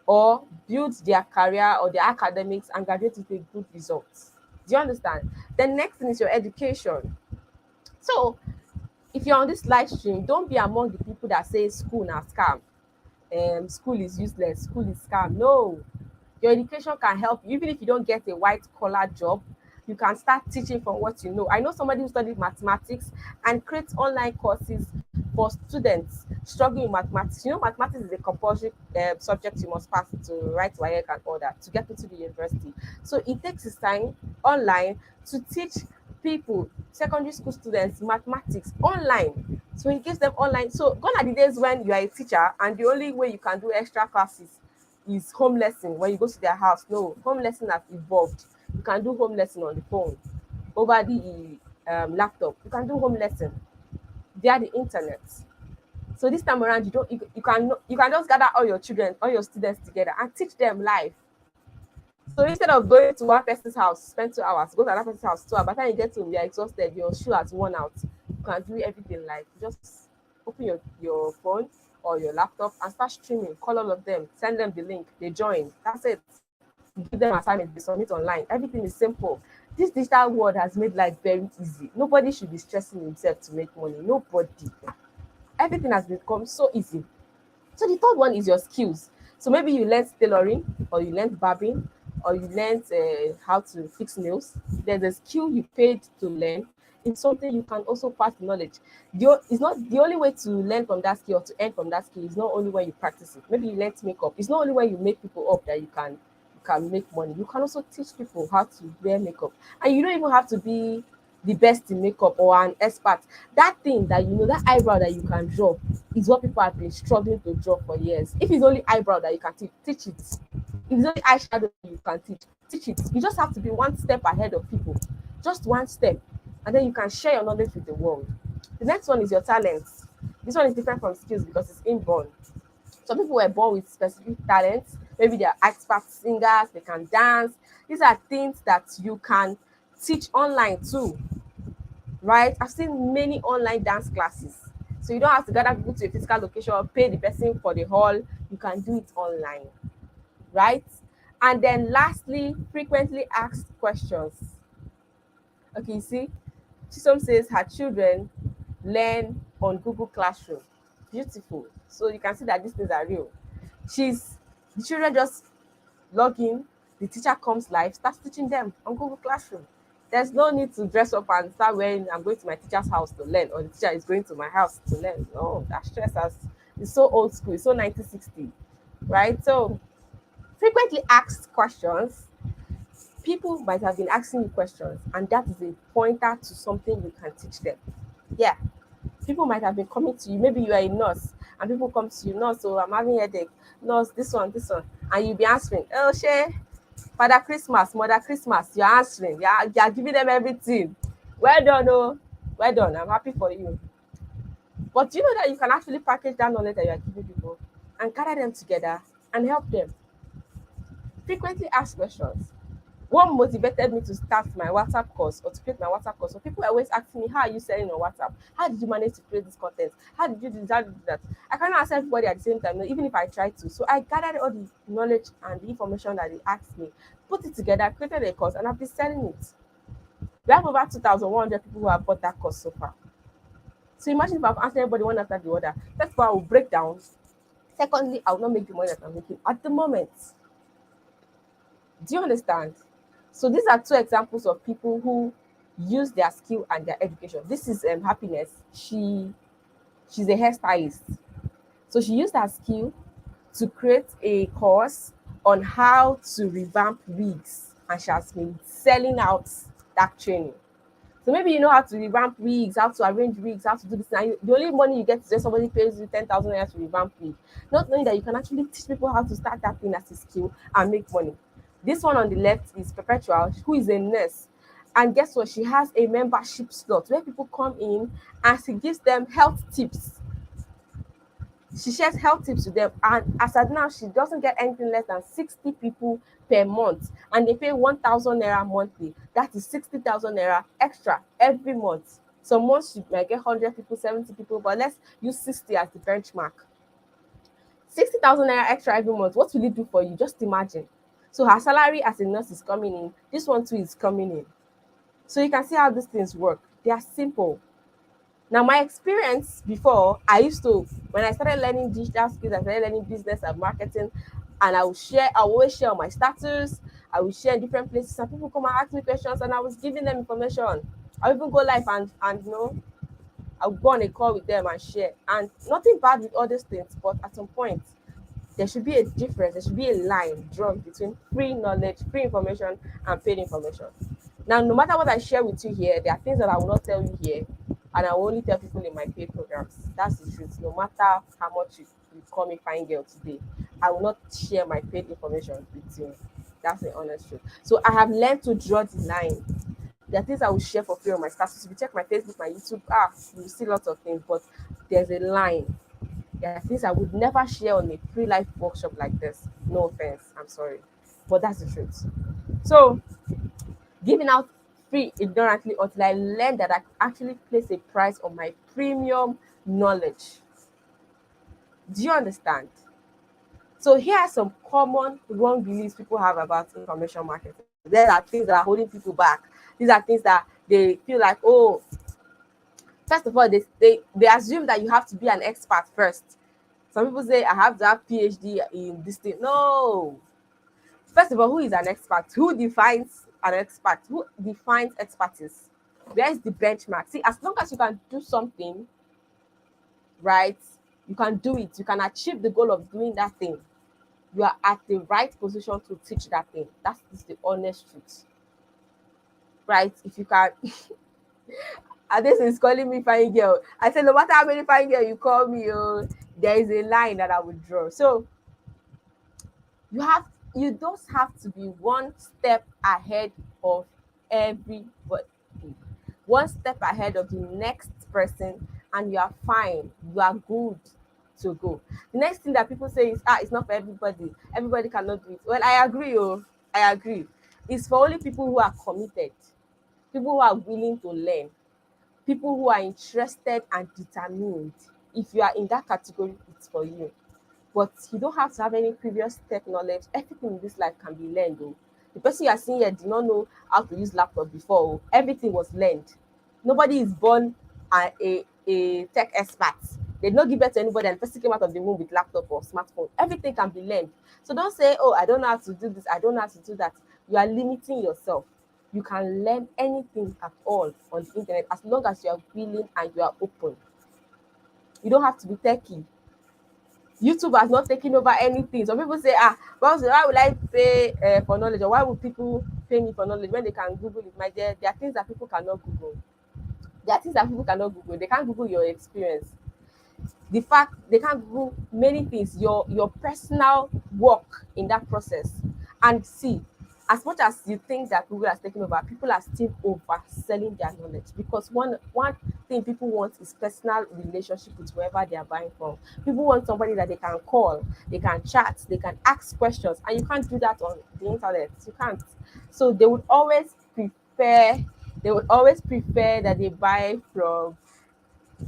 or build their career or their academics and graduate with a good result. Do you understand? The next thing is your education. So if you're on this live stream, don't be among the people that say school now scam. School is useless, school is scam. No, your education can help you. Even if you don't get a white collar job, you can start teaching from what you know. I know somebody who studied mathematics and creates online courses for students struggling with mathematics. Mathematics is a compulsory subject you must pass to write WAEC and all that to get into the university. So it takes his time online to teach people, secondary school students, mathematics online. So he gives them online. So gone are the days when you are a teacher and the only way you can do extra classes is home lesson when you go to their house. No, home lesson has evolved. You can do home lesson on the phone, over the laptop. You can do home lesson via the internet. So this time around, you can just gather all your children, all your students together and teach them live. So instead of going to one person's house, spend 2 hours, go to another person's house 2 hours. By the time you get home, you're exhausted, your shoe has worn out. You can do everything live. Just open your phone or your laptop and start streaming. Call all of them, send them the link, they join. That's it. Give them assignments, they submit online. Everything is simple. This digital world has made life very easy. Nobody should be stressing himself to make money. Nobody. Everything has become so easy. So the third one is your skills. So maybe you learned tailoring, or you learned barbing, or you learned how to fix nails. There's a skill you paid to learn. It's something you can also pass the knowledge. It's not the only way to learn from that skill or to earn from that skill. Is not only when you practice it. Maybe you learned makeup. It's not only when you make people up that you can make money. You can also teach people how to wear makeup, and you don't even have to be the best in makeup or an expert. That thing that that eyebrow that you can draw is what people have been struggling to draw for years. If it's only eyebrow that you can teach it. If it's only eyeshadow you can teach it. You just have to be one step ahead of people, just one step, and then you can share your knowledge with the world. The next one is your talents. This one is different from skills because it's inborn. Some people were born with specific talents. Maybe they are expert singers, they can dance. These are things that you can teach online too, right? I've seen many online dance classes. So you don't have to gather people to a physical location or pay the person for the hall. You can do it online, right? And then lastly, frequently asked questions. Okay, you see, Chisom says her children learn on Google Classroom. Beautiful. So you can see that these things are real. The children just log in, the teacher comes live, starts teaching them on Google Classroom. There's no need to dress up and start wearing, I'm going to my teacher's house to learn, or the teacher is going to my house to learn. No, that stress is so old school, it's so 1960, right? So frequently asked questions, people might have been asking you questions, and that is a pointer to something you can teach them. Yeah, people might have been coming to you. Maybe you are a nurse, and people come to you, nurse, so I'm having a headache, nurse, this one, and you'll be answering, oh, share, Father Christmas, Mother Christmas, you're answering, you're giving them everything. Well done, oh, well done, I'm happy for you. But do you know that you can actually package that knowledge that you are giving people and gather them together and help them? Frequently ask questions. What motivated me to start my WhatsApp course or to create my WhatsApp course? So people are always asking me, how are you selling on WhatsApp? How did you manage to create this content? How did you do this? How did you do that? I cannot answer everybody at the same time, no, even if I try to. So I gathered all the knowledge and the information that they asked me, put it together, created a course, and I've been selling it. We have over 2,100 people who have bought that course so far. So imagine if I've answered everybody one after the other. First of all, I will break down. Secondly, I will not make the money that I'm making at the moment. Do you understand? So these are two examples of people who use their skill and their education. This is Happiness. She's a hairstylist. So she used her skill to create a course on how to revamp wigs, and she has been selling out that training. So maybe you know how to revamp wigs, how to arrange wigs, how to do this. And the only money you get is just somebody pays you 10,000 naira to revamp wig. Not knowing that you can actually teach people how to start that thing as a skill and make money. This one on the left is Perpetual, who is a nurse. And guess what? She has a membership slot where people come in and she gives them health tips. She shares health tips with them, and as at now she doesn't get anything less than 60 people per month, and they pay 1,000 naira monthly. That is 60,000 naira extra every month. Some months she might get 100 people, 70 people, but let's use 60 as the benchmark. 60,000 naira extra every month, what will it do for you? Just imagine. So her salary as a nurse is coming in, this one too is coming in. So you can see how these things work. They are simple. Now, my experience before, I used to, when I started learning digital skills, I started learning business and marketing, and I will always share on my status, I will share in different places, and people come and ask me questions, and I was giving them information. I even go live and I'll go on a call with them and share. And nothing bad with all these things, but at some point, there should be a difference, there should be a line drawn between free knowledge, free information, and paid information. Now, no matter what I share with you here, there are things that I will not tell you here, and I will only tell people in my paid programs. That's the truth. No matter how much you call me fine girl today, I will not share my paid information with you. That's the honest truth. So I have learned to draw the line. There are things I will share for free on my status. If you check my Facebook, my YouTube, you will see lots of things, but there's a line. There are things I would never share on a free life workshop like this. No offense, I'm sorry, but that's the truth. So giving out free ignorantly until I learned that I actually place a price on my premium knowledge. Do you understand? So here are some common wrong beliefs people have about information marketing. There are things that are holding people back. These are things that they feel like, oh, first of all, they assume that you have to be an expert first. Some people say I have to have PhD in this thing. No. First of all, who is an expert? Who defines an expert? Who defines expertise? Where is the benchmark? See, as long as you can do something, right, you can do it. You can achieve the goal of doing that thing. You are at the right position to teach that thing. That's just the honest truth. Right? If you can, and this is calling me fine girl. I said, no matter how many fine girl you call me, oh, there is a line that I would draw. So you have you just have to be one step ahead of everybody, one step ahead of the next person, and you are fine, you are good to go. The next thing that people say is, it's not for everybody cannot do it. Well, I agree. I agree. It's for only people who are committed, people who are willing to learn, people who are interested and determined. If you are in that category, it's for you. But you don't have to have any previous tech knowledge. Everything in this life can be learned, though. The person you are seeing here did not know how to use laptop before. Everything was learned. Nobody is born a tech expert. They did not give birth to anybody and the person came out of the womb with laptop or smartphone. Everything can be learned. So don't say, oh, I don't know how to do this, I don't know how to do that. You are limiting yourself. You can learn anything at all on the internet as long as you are willing and you are open. You don't have to be techie. YouTube has not taken over anything. Some people say, well, so why would I pay for knowledge, or why would people pay me for knowledge when they can Google it? My dear, there are things that people cannot Google. There are things that people cannot Google. They can't Google your experience. The fact they can't Google many things, your personal work in that process. And see, as much as you think that Google has taken over, people are still overselling their knowledge because one thing people want is personal relationship with whoever they are buying from. People want somebody that they can call, they can chat, they can ask questions, and you can't do that on the internet. You can't. So they would always prefer that they buy from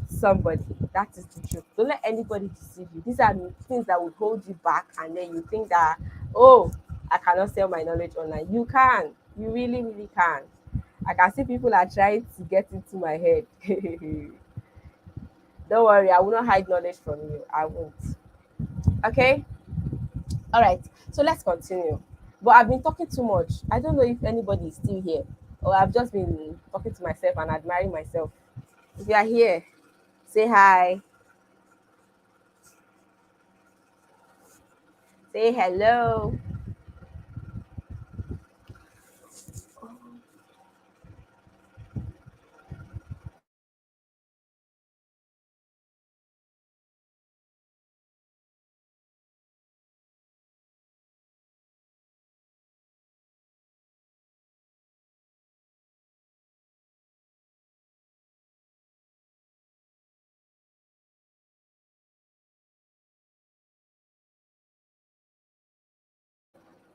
somebody. That is the truth. Don't let anybody deceive you. These are things that would hold you back, and then you think that, oh, I cannot sell my knowledge online. You can. You really, really can. I can see people are trying to get into my head. Don't worry, I will not hide knowledge from you. I won't. Okay? All right. So let's continue. But I've been talking too much. I don't know if anybody is still here, or I've just been talking to myself and admiring myself. If you are here, say hi, say hello.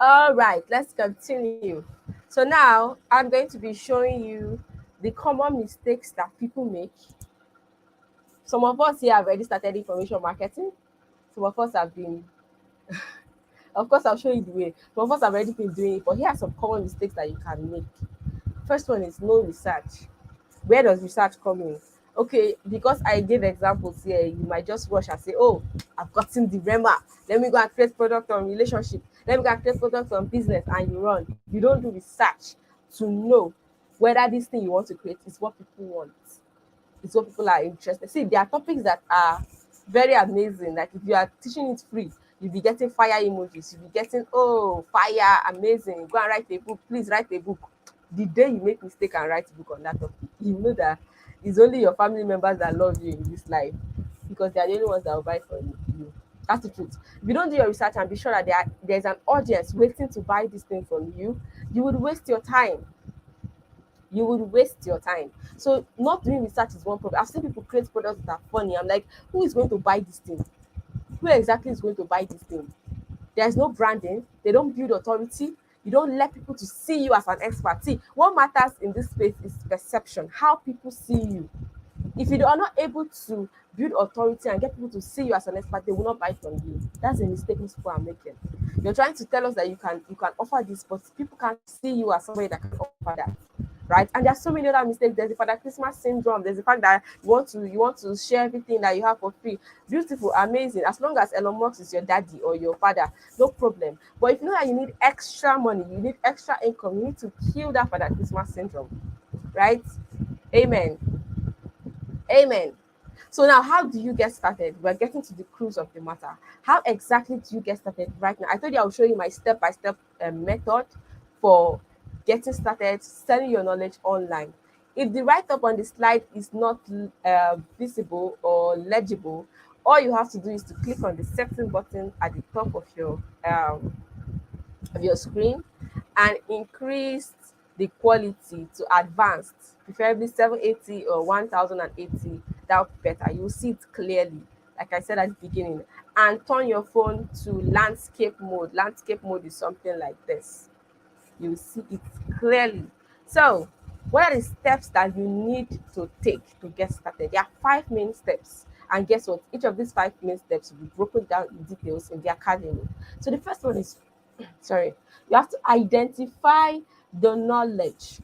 All right, let's continue. So now I'm going to be showing you the common mistakes that people make. Some of us here have already started information marketing. Some of us have been, of course, I'll show you the way. Some of us have already been doing it, but here are some common mistakes that you can make. First one is no research. Where does research come in? Okay, because I gave examples here, you might just rush and say, oh, I've gotten the REMA. Let me go and create product on relationship. Let me go and create product on business, and you run. You don't do research to know whether this thing you want to create is what people want. It's what people are interested. See, there are topics that are very amazing. Like if you are teaching it free, you'll be getting fire emojis. You'll be getting, oh, fire, amazing. Go and write a book. Please write a book. The day you make mistake and write a book on that topic, you know that it's only your family members that love you in this life, because they are the only ones that will buy from you. That's the truth. If you don't do your research and be sure that there's an audience waiting to buy this thing from you, you would waste your time. You would waste your time. So not doing research is one problem. I've seen people create products that are funny. I'm like, who is going to buy this thing? Who exactly is going to buy this thing? There's no branding. They don't build authority. You don't let people to see you as an expert. See, what matters in this space is perception, how people see you. If you are not able to build authority and get people to see you as an expert, they will not buy from you. That's a mistake most people are making. You're trying to tell us that you can offer this, but people can't see you as somebody that can offer that. Right? And there's so many other mistakes. There's the Father Christmas syndrome. There's the fact that you want to share everything that you have for free. Beautiful, amazing. As long as Elon Musk is your daddy or your father, no problem. But if you know that you need extra money, you need extra income, you need to kill that Father Christmas syndrome. Right? Amen. Amen. So now, how do you get started? We're getting to the cruise of the matter. How exactly do you get started right now? I told you I will show you my step-by-step method for getting started, selling your knowledge online. If the write-up on the slide is not visible or legible, all you have to do is to click on the setting button at the top of your screen and increase the quality to advanced, preferably 780 or 1080. That would be better. You'll see it clearly, like I said at the beginning. And turn your phone to landscape mode. Landscape mode is something like this. You'll see it clearly. So, what are the steps that you need to take to get started? There are 5 main steps. And guess what? Each of these 5 main steps will be broken down in details in the academy. So the first one is, sorry, you have to identify the knowledge.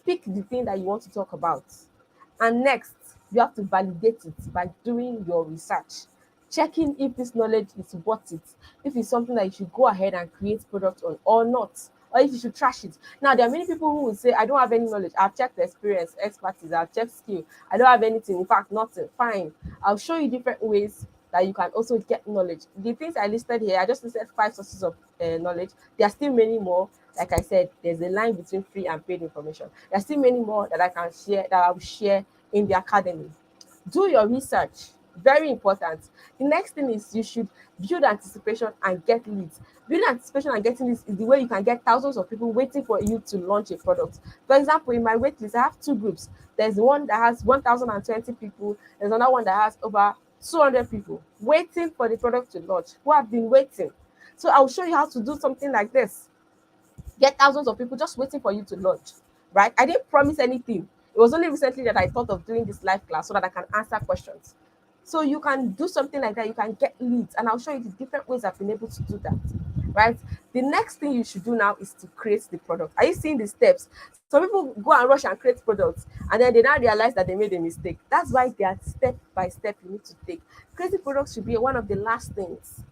Pick the thing that you want to talk about. And next, you have to validate it by doing your research, checking if this knowledge is worth it, if it's something that you should go ahead and create product on or not, or if you should trash it. Now, there are many people who will say, I don't have any knowledge. I've checked the experience, expertise, I've checked skill. I don't have anything. In fact, nothing. Fine. I'll show you different ways that you can also get knowledge. The things I listed here, I just listed 5 sources of knowledge. There are still many more. Like I said, there's a line between free and paid information. There are still many more that I can share, that I will share in the academy. Do your research. Very important. The next thing is you should build anticipation and get leads. Building anticipation and getting leads is the way you can get thousands of people waiting for you to launch a product. For example, in my wait list, I have two groups. There's one that has 1,020 people. There's another one that has over 200 people waiting for the product to launch who have been waiting. So I'll show you how to do something like this. Get thousands of people just waiting for you to launch, right? I didn't promise anything. It was only recently that I thought of doing this live class so that I can answer questions. So you can do something like that. You can get leads, and I'll show you the different ways I've been able to do that, right? The next thing you should do now is to create the product. Are you seeing the steps? Some people go and rush and create products, and then they now realize that they made a mistake. That's why they are step by step you need to take. Creating products should be one of the last things.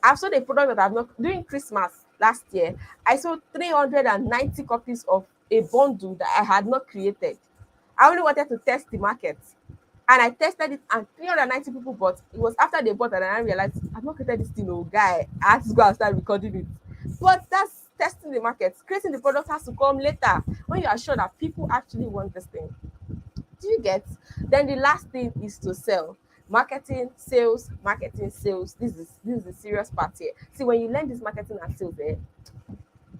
I've sold a product that I've not during Christmas last year. I sold 390 copies of a bundle that I had not created. I only wanted to test the market. And I tested it, and 390 people bought. It was after they bought that I realized I've not created this thing, oh guy. I had to go and start recording it. But that's testing the market. Creating the product has to come later when you are sure that people actually want this thing. Do you get? Then the last thing is to sell. Marketing, sales, marketing, sales. This is the serious part here. See, when you learn this marketing and sales,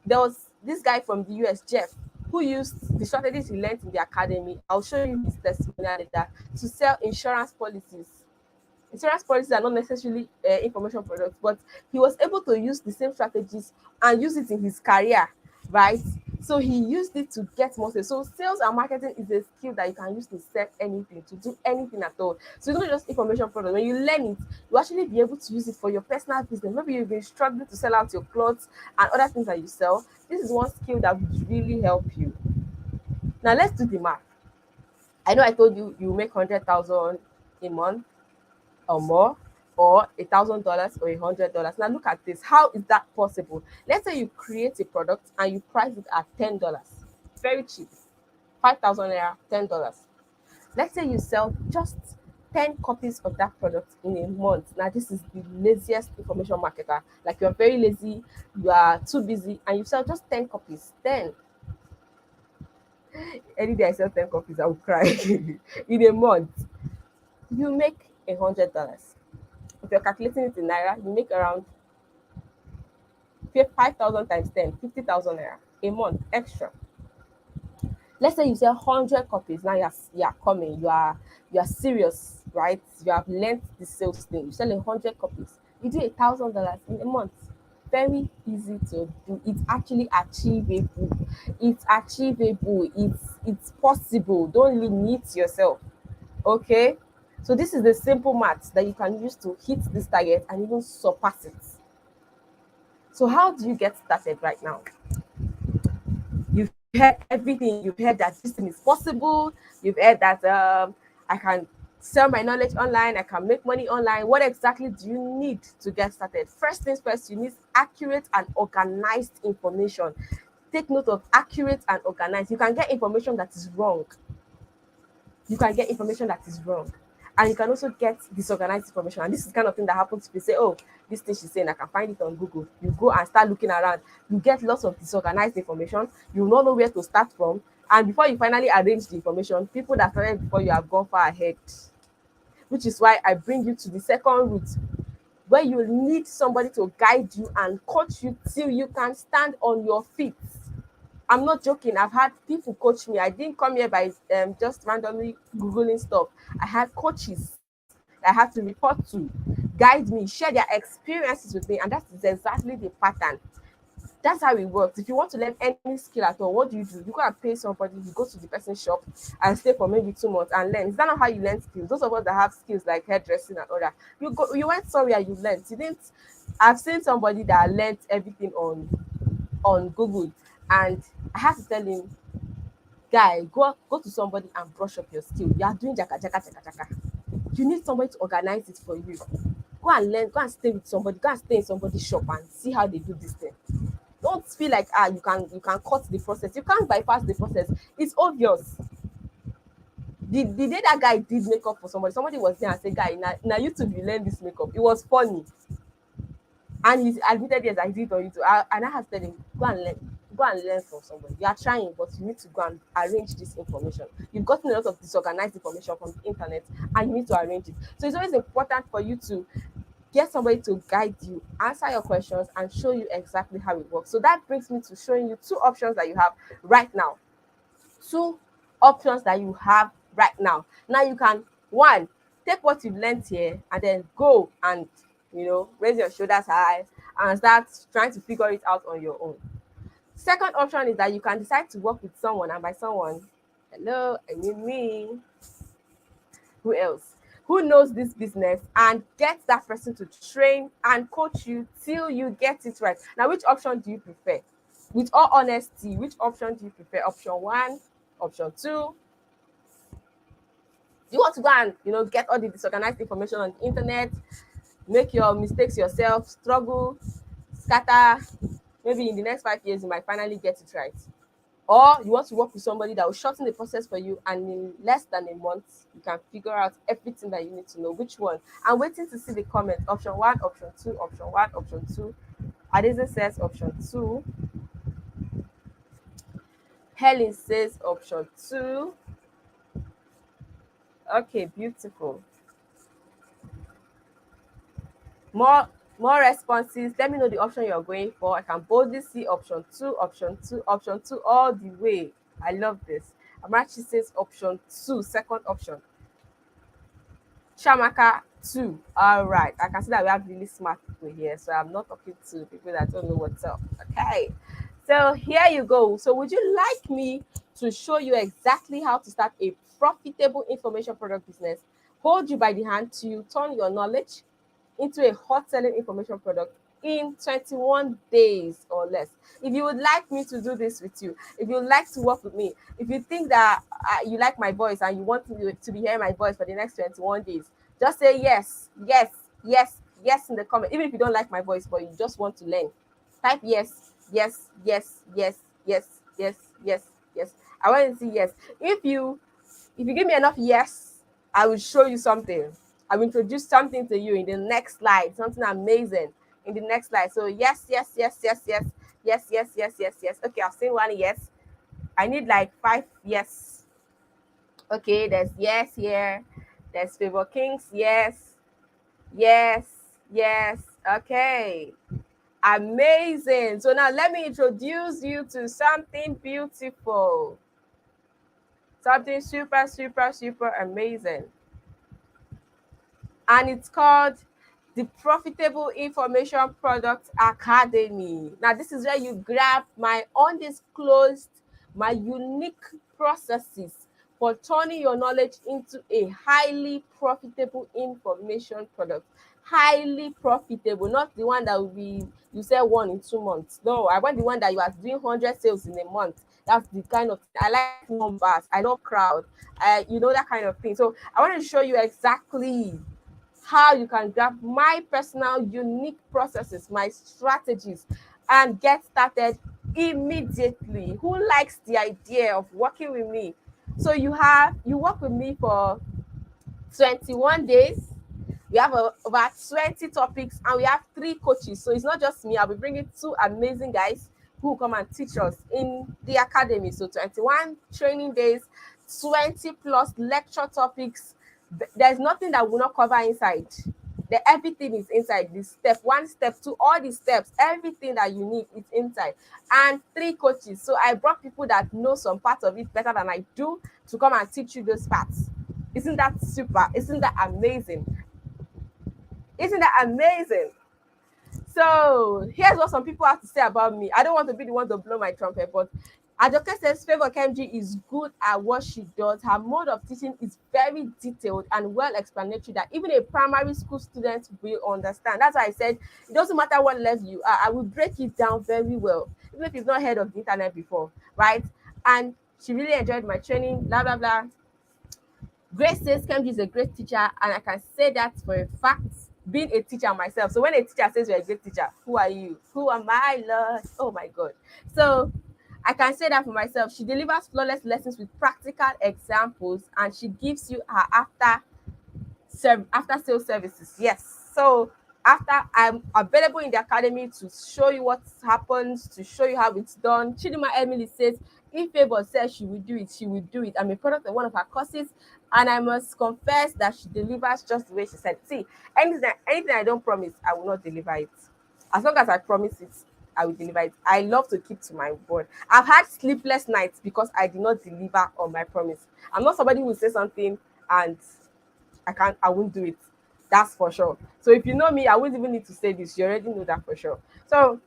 there was this guy from the US, Jeff, who used the strategies he learned in the academy. I'll show you his testimonial later to sell insurance policies. Insurance policies are not necessarily information products, but he was able to use the same strategies and use it in his career, right? So he used it to get more sales. So sales and marketing is a skill that you can use to sell anything, to do anything at all. So it's not just information product. When you learn it, you actually be able to use it for your personal business. Maybe you've been struggling to sell out your clothes and other things that you sell. This is one skill that would really help you. Now let's do the math. I know I told you you make 100,000 a month or more, or $1,000 or $100. Now look at this. How is that possible? Let's say you create a product and you price it at $10. Very cheap. 5,000 naira, $10. Let's say you sell just 10 copies of that product in a month. Now this is the laziest information marketer. Like you're very lazy, you are too busy, and you sell just 10 copies. Then any day I sell 10 copies, I will cry. In a month, you make $100. If you're calculating it in naira, you make around 5,000 times 10, 50,000 naira a month extra. Let's say you sell 100 copies. Now you're coming, you are serious, right? You have learned the sales thing. You sell 100 copies. You do $1,000 in a month. Very easy to do. It's actually achievable. It's achievable. It's possible. Don't limit yourself. Okay. So this is the simple maths that you can use to hit this target and even surpass it. So how do you get started right now? You've heard everything. You've heard that this thing is possible. You've heard that I can sell my knowledge online. I can make money online. What exactly do you need to get started? First things first, you need accurate and organized information. Take note of accurate and organized. You can get information that is wrong. You can get information that is wrong. And you can also get disorganized information. And this is the kind of thing that happens if you say, oh, this thing she's saying, I can find it on Google. You go and start looking around. You get lots of disorganized information. You will not know where to start from. And before you finally arrange the information, people that started before you have gone far ahead. Which is why I bring you to the second route, where you need somebody to guide you and coach you till you can stand on your feet. I'm not joking. I've had people coach me. I didn't come here by just randomly Googling stuff. I had coaches I had to report to, guide me, share their experiences with me. And that is exactly the pattern. That's how it works. If you want to learn any skill at all, what do? You go and pay somebody, you go to the person's shop and stay for maybe 2 months and learn. Is that not how you learn skills? Those of us that have skills like hairdressing and other, you went somewhere, you learned. You didn't. I've seen somebody that learned everything on Google, and I have to tell him, guy, go to somebody and brush up your skill. You are doing jaka jaka jaka jaka. You need somebody to organize it for you. Go and learn. Go and stay with somebody. Go and stay in somebody's shop and see how they do this thing. Don't feel like you can cut the process. You can't bypass the process. It's obvious. The day that guy did makeup for somebody was there and said, guy, now YouTube, you learn this makeup. It was funny. And he admitted, yes, I did it on YouTube. And I have told him, go and learn. go and learn from somebody. You are trying, but you need to go and arrange this information. You've gotten a lot of disorganized information from the internet, and you need to arrange it. So it's always important for you to get somebody to guide you, answer your questions, and show you exactly how it works. So that brings me to showing you two options that you have right now. Two options that you have right now. Now you can, one, take what you've learned here and then go and, raise your shoulders high and start trying to figure it out on your own. Second option is that you can decide to work with someone, and by someone, hello, I mean me. Who else? Who knows this business, and get that person to train and coach you till you get it right. Now, which option do you prefer? With all honesty, which option do you prefer? Option one, option two? Do you want to go and get all the disorganized information on the internet, make your mistakes yourself, struggle, scatter? Maybe in the next 5 years you might finally get it right. Or you want to work with somebody that will shorten the process for you, and in less than a month you can figure out everything that you need to know. Which one? I'm waiting to see the comment. Option one, option two, option one, option two. Adese says option two. Helen says option two. Okay, beautiful. More responses. Let me know the option you're going for. I can boldly see option two, option two, option two all the way. I love this. Amachi says option two, second option. Shamaka two. All right. I can see that we have really smart people here, so I'm not talking to people that don't know what's up. Okay. So here you go. So would you like me to show you exactly how to start a profitable information product business, hold you by the hand till you turn your knowledge into a hot selling information product in 21 days or less? If you would like me to do this with you, if you would like to work with me, if you think that you like my voice and you want me to be hearing my voice for the next 21 days, just say yes, yes, yes, yes in the comment. Even if you don't like my voice, but you just want to learn, type yes, yes, yes, yes, yes, yes, yes, yes. I want to see yes. If you give me enough yes, I will show you something. I will introduce something to you in the next slide, something amazing in the next slide. So yes, yes, yes, yes, yes, yes, yes, yes, yes, yes. Okay, I've seen one yes. I need like 5 yes. Okay, there's yes here. There's Favor Kings, yes, yes, yes. Okay, amazing. So now let me introduce you to something beautiful. Something super, super, super amazing. And it's called the Profitable Information Product Academy. Now, this is where you grab my undisclosed, my unique processes for turning your knowledge into a highly profitable information product. Highly profitable, not the one that will be you sell one in 2 months. No, I want the one that you are doing 100 sales in a month. That's the kind of, I like numbers, I love crowd, that kind of thing. So I want to show you exactly how you can grab my personal unique processes, my strategies, and get started immediately. Who likes the idea of working with me? So you work with me for 21 days. We have about 20 topics, and we have 3 coaches. So it's not just me. I'll be bringing 2 amazing guys who will come and teach us in the academy. So 21 training days, 20 plus lecture topics. There's nothing that will not cover inside. Everything is inside. The step 1, step 2, all the steps, everything that you need is inside. And 3 coaches. So I brought people that know some parts of it better than I do to come and teach you those parts. Isn't that super? Isn't that amazing? Isn't that amazing? So here's what some people have to say about me. I don't want to be the one to blow my trumpet, but Ajoke says Favour Kemji is good at what she does. Her mode of teaching is very detailed and well explanatory that even a primary school student will understand. That's why I said it doesn't matter what level you are, I will break it down very well, even if you've not heard of the internet before, right? And she really enjoyed my training, blah, blah, blah. Grace says Kemji is a great teacher, and I can say that for a fact, being a teacher myself. So when a teacher says you're a great teacher, who are you? Who am I, Lord? Oh my God. So I can say that for myself. She delivers flawless lessons with practical examples, and she gives you her after sales services. Yes. So After, I'm available in the academy to show you what happens, to show you how it's done. Chidima Emily says, if Favor says she will do it, she will do it. I'm a product of one of her courses, and I must confess that she delivers just the way she said. See, anything I don't promise, I will not deliver it. As long as I promise it, I will deliver it. I love to keep to my word. I've had sleepless nights because I did not deliver on my promise. I'm not somebody who will say something and I won't do it. That's for sure. So if you know me, I wouldn't even need to say this. You already know that for sure. So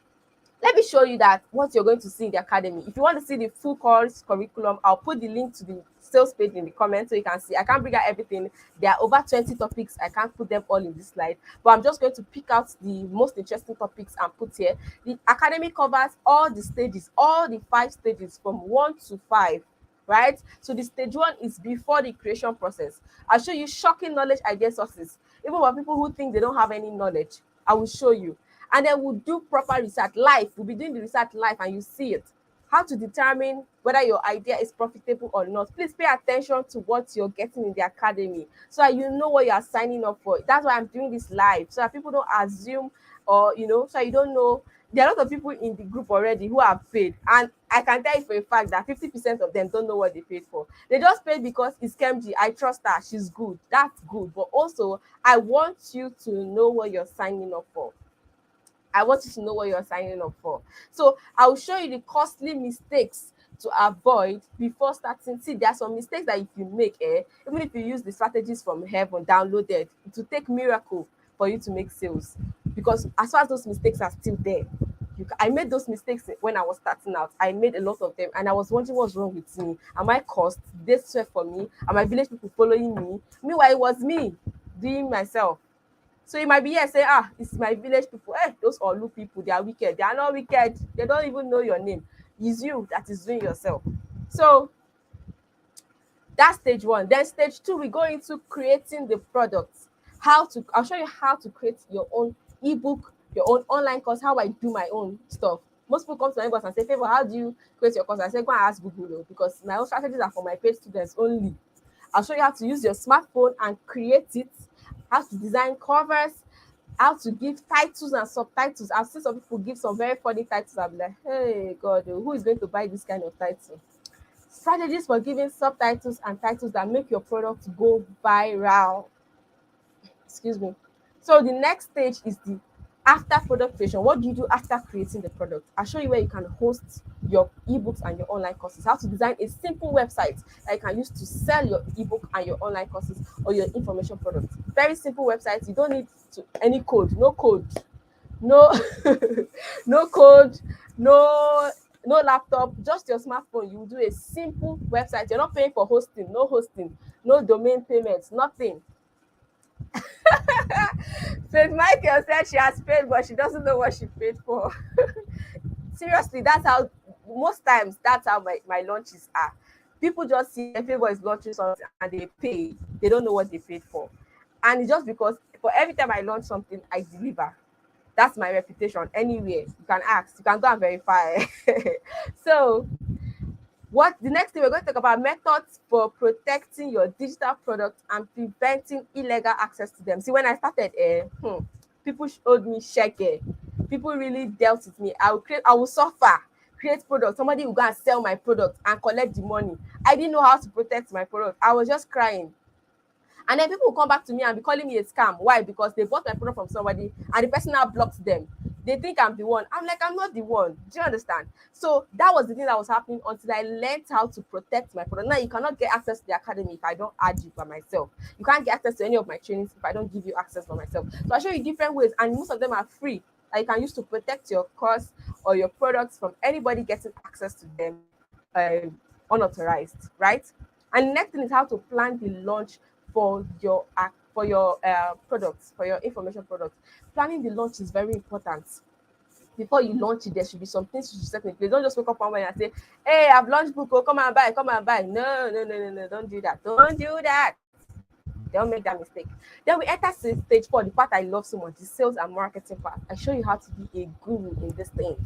let me show you that what you're going to see in the academy. If you want to see the full course curriculum, I'll put the link to the sales page in the comments so you can see. I can't bring out everything. There are over 20 topics. I can't put them all in this slide, but I'm just going to pick out the most interesting topics and put here. The academy covers all the stages, all the 5 stages from 1 to 5, right? So the stage 1 is before the creation process. I'll show you shocking knowledge idea sources. Even for people who think they don't have any knowledge, I will show you. And then we'll do proper research live. We'll be doing the research live and you see it. How to determine whether your idea is profitable or not. Please pay attention to what you're getting in the academy so that you know what you are signing up for. That's why I'm doing this live, so that people don't assume, or so you don't know. There are a lot of people in the group already who have paid, and I can tell you for a fact that 50% of them don't know what they paid for. They just paid because it's Kemji. I trust her. She's good. That's good. But also, I want you to know what you're signing up for. I want you to know what you're signing up for. So I'll show you the costly mistakes to avoid before starting. See, there are some mistakes that if you make, even if you use the strategies from heaven downloaded, it will take miracle for you to make sales. Because as far as those mistakes are still there, I made those mistakes when I was starting out. I made a lot of them, and I was wondering what's wrong with me. Am I cursed? Did they swear for me? Are my village people following me? Meanwhile, it was me doing myself. So you might be here saying, it's my village people. Those Olu people, they are wicked. They are not wicked. They don't even know your name. It's you that is doing yourself. So that's stage 1. Then stage 2, we go into creating the products. I'll show you how to create your own ebook, your own online course, how I do my own stuff. Most people come to my inbox and say, Favor, how do you create your course? I say, go and ask Google, because my own strategies are for my paid students only. I'll show you how to use your smartphone and create it, how to design covers, how to give titles and subtitles. I've seen some people give some very funny titles. I'll be like, hey, God, who is going to buy this kind of title? Strategies for giving subtitles and titles that make your product go viral. Excuse me. So the next stage is the after product creation. What do you do after creating the product? I'll show you where you can host your ebooks and your online courses, how to design a simple website that you can use to sell your ebook and your online courses or your information products. Very simple website. You don't need any code, no code, no no code, no laptop, just your smartphone. You do a simple website. You're not paying for hosting, no domain payments, nothing. Faith Michael said she has paid, but she doesn't know what she paid for. Seriously, that's how most times that's how my launches are. People just see a Favor is launching something and they pay. They don't know what they paid for. And it's just because for every time I launch something, I deliver. That's my reputation anywhere. You can ask, you can go and verify. So what the next thing we're going to talk about, methods for protecting your digital products and preventing illegal access to them. See, when I started, people owed me sheke. People really dealt with me. I will suffer, create products. Somebody will go and sell my product and collect the money. I didn't know how to protect my product. I was just crying. And then people will come back to me and be calling me a scam. Why? Because they bought my product from somebody and the person now blocks them. They think I'm the one. I'm like, I'm not the one. Do you understand? So that was the thing that was happening until I learned how to protect my product. Now you cannot get access to the academy if I don't add you by myself. You can't get access to any of my trainings if I don't give you access by myself. So I show you different ways, and most of them are free that you can use to protect your course or your products from anybody getting access to them unauthorized, right? And the next thing is how to plan the launch for your products, for your information products. Planning the launch is very important. Before you launch it, there should be some things you should set in place. Don't just wake up one morning and say, hey, I've launched book, come and buy, come and buy. No, don't do that. Don't do that. Don't make that mistake. Then we enter stage 4, the part I love so much, the sales and marketing part. I show you how to be a guru in this thing.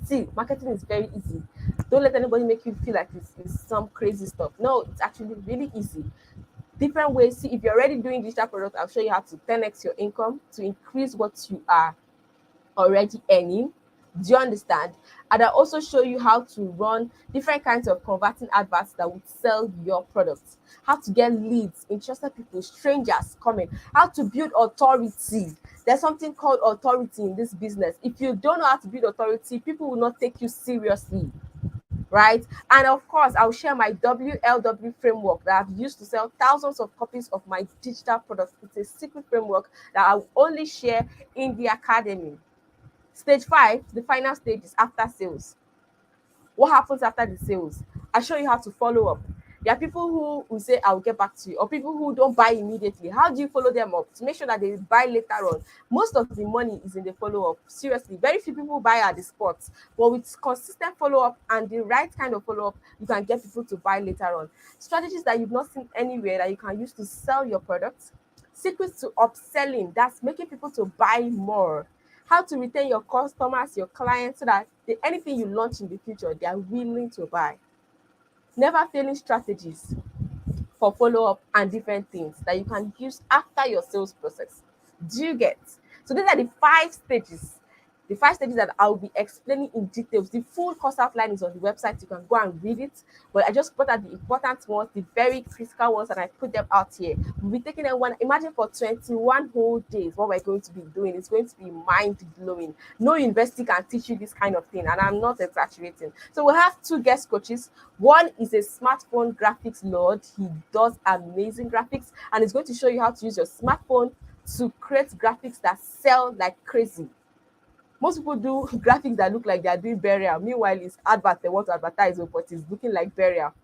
See, marketing is very easy. Don't let anybody make you feel like it's some crazy stuff. No, it's actually really easy. different ways. See, if you're already doing digital products, I'll show you how to 10x your income, to increase what you are already earning. Do you understand? And I also show you how to run different kinds of converting adverts that would sell your products, how to get leads, interested people, strangers coming, how to build authority. There's something called authority in this business. If you don't know how to build authority, people will not take you seriously, right? And of course, I'll share my WLW framework that I've used to sell thousands of copies of my digital products. It's a secret framework that I will only share in the academy. Stage 5, the final stage, is after sales. What happens after the sales? I show you how to follow up. There are people who will say, I'll get back to you, or people who don't buy immediately. How do you follow them up to make sure that they buy later on? Most of the money is in the follow up. Seriously, very few people buy at the spot, but with consistent follow up and the right kind of follow up, you can get people to buy later on. Strategies that you've not seen anywhere that you can use to sell your products. Secrets to upselling, that's making people to buy more. How to retain your customers, your clients, so that anything you launch in the future, they are willing to buy. Never failing strategies for follow up and different things that you can use after your sales process. Do you get? So these are the 5 stages. The 5 stages that I'll be explaining in details. The full course outline is on the website. You can go and read it. But I just put out the important ones, the very critical ones, and I put them out here. We'll be taking them one. Imagine for 21 whole days, what we're going to be doing. It's going to be mind-blowing. No university can teach you this kind of thing, and I'm not exaggerating. So we'll have 2 guest coaches. One is a smartphone graphics lord. He does amazing graphics, and he's going to show you how to use your smartphone to create graphics that sell like crazy. Most people do graphics that look like they are doing burial. Meanwhile, it's advert they want to advertise, but it's looking like burial.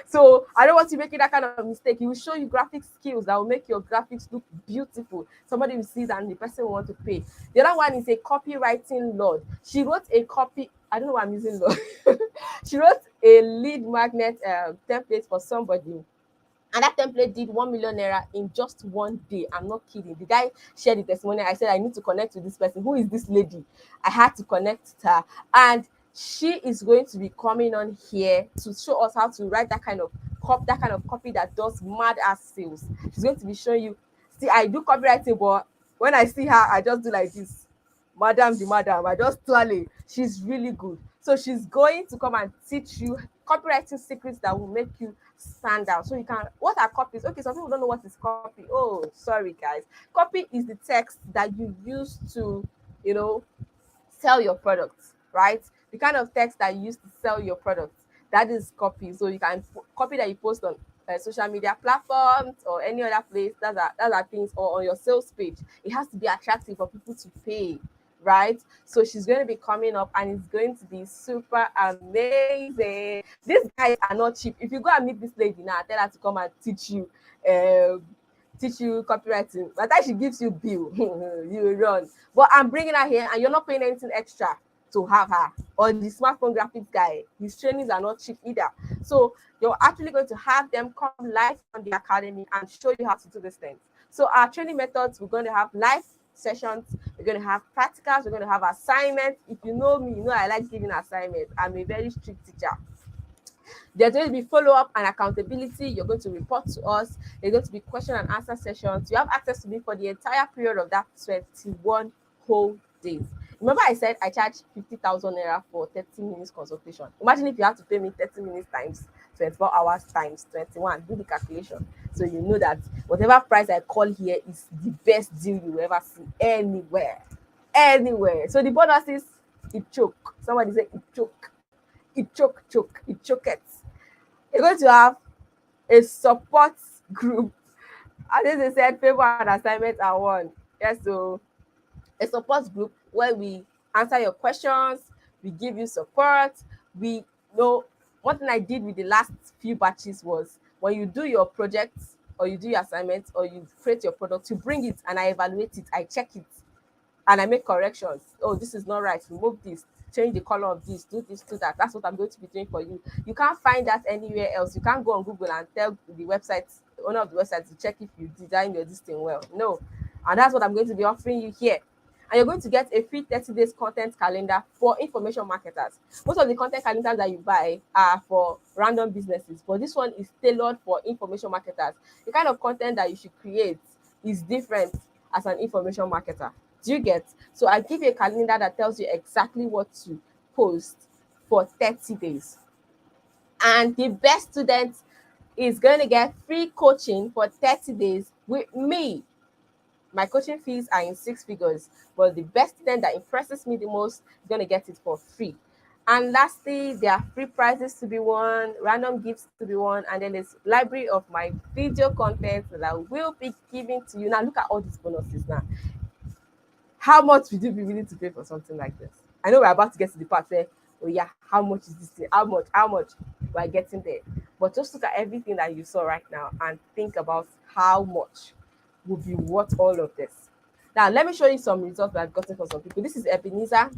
So I don't want you making that kind of mistake. He will show you graphic skills that will make your graphics look beautiful. Somebody will see that and the person will want to pay. The other one is a copywriting lord. She wrote a copy. I don't know why I'm using lord. She wrote a lead magnet template for somebody. And that template did 1 million naira in just one day. I'm not kidding. The guy shared the testimony. I said, I need to connect with this person. Who is this lady? I had to connect with her. And she is going to be coming on here to show us how to write that kind of copy that does mad ass sales. She's going to be showing you. See, I do copywriting, but when I see her, I just do like this. Madam the madam, I just twirl. She's really good. So she's going to come and teach you copywriting secrets that will make you stand out. So you can, what are copies? Okay, some people don't know what is copy. Oh, sorry guys. Copy is the text that you use to, sell your products, right? The kind of text that you use to sell your products. That is copy. So you can copy that you post on social media platforms or any other place. That's things, or on your sales page. It has to be attractive for people to pay, right? So she's going to be coming up and it's going to be super amazing. These guys are not cheap. If you go and meet this lady now, tell her to come and teach you copywriting. By the time she gives you bill, you will run. But I'm bringing her here and you're not paying anything extra to have her. Or the smartphone graphics guy, his trainings are not cheap either. So you're actually going to have them come live on the academy and show you how to do these things. So our training methods, we're going to have live sessions, we're going to have practicals, we're going to have assignments. If you know me, you know I like giving assignments. I'm a very strict teacher. There's going to be follow-up and accountability. You're going to report to us. There's going to be question and answer sessions. You have access to me for the entire period of that 21 whole days. Remember I said I charge 50,000 naira for 30 minutes consultation. Imagine if you have to pay me 30 minutes times 24 hours times 21. Do the calculation. So you know that whatever price I call here is the best deal you ever see anywhere. Anywhere. So the bonus is it choke. Somebody say it choke. It choke. It choke it. You're going to have a support group. As they said, paper and assignments are one. Yes, so a support group where we answer your questions, we give you support. We know one thing I did with the last few batches was when you do your projects or you do your assignments or you create your product, you bring it and I evaluate it, I check it, and I make corrections. Oh, this is not right. Remove this, change the color of this, do this, do that. That's what I'm going to be doing for you. You can't find that anywhere else. You can't go on Google and tell the website, owner of the website, to check if you design your this thing well. No. And that's what I'm going to be offering you here. And you're going to get a free 30 days content calendar for information marketers. Most of the content calendars that you buy are for random businesses, but this one is tailored for information marketers. The kind of content that you should create is different as an information marketer. Do you get? So I give you a calendar that tells you exactly what to post for 30 days. And the best student is going to get free coaching for 30 days with me. My coaching fees are in six figures, but the best student that impresses me the most is going to get it for free. And lastly, there are free prizes to be won, random gifts to be won, and then there's library of my video content that I will be giving to you. Now look at all these bonuses now. How much would you be willing to pay for something like this? I know we're about to get to the part where, oh yeah, how much is this thing? How much? We're getting there. But just look at everything that you saw right now and think about how much would be worth all of this. Now, let me show you some results that I've gotten for some people. This is Ebenezer.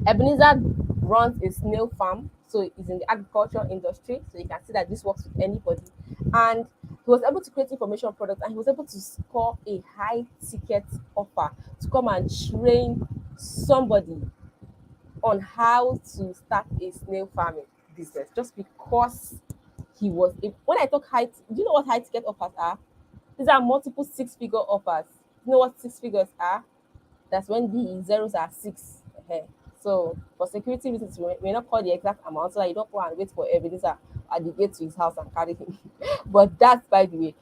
Ebenezer runs a snail farm, so he's in the agriculture industry. So you can see that this works with anybody. And he was able to create information products, and he was able to score a high ticket offer to come and train somebody on how to start a snail farming business, just because he was when I talk high, do you know what high ticket offers are? These are multiple six-figure offers. You know what six figures are? That's when the zeros are six. So for security reasons, we may not call the exact amount so that you don't go and wait for Ebenezer at the gate to his house and carry him. But that's, by the way,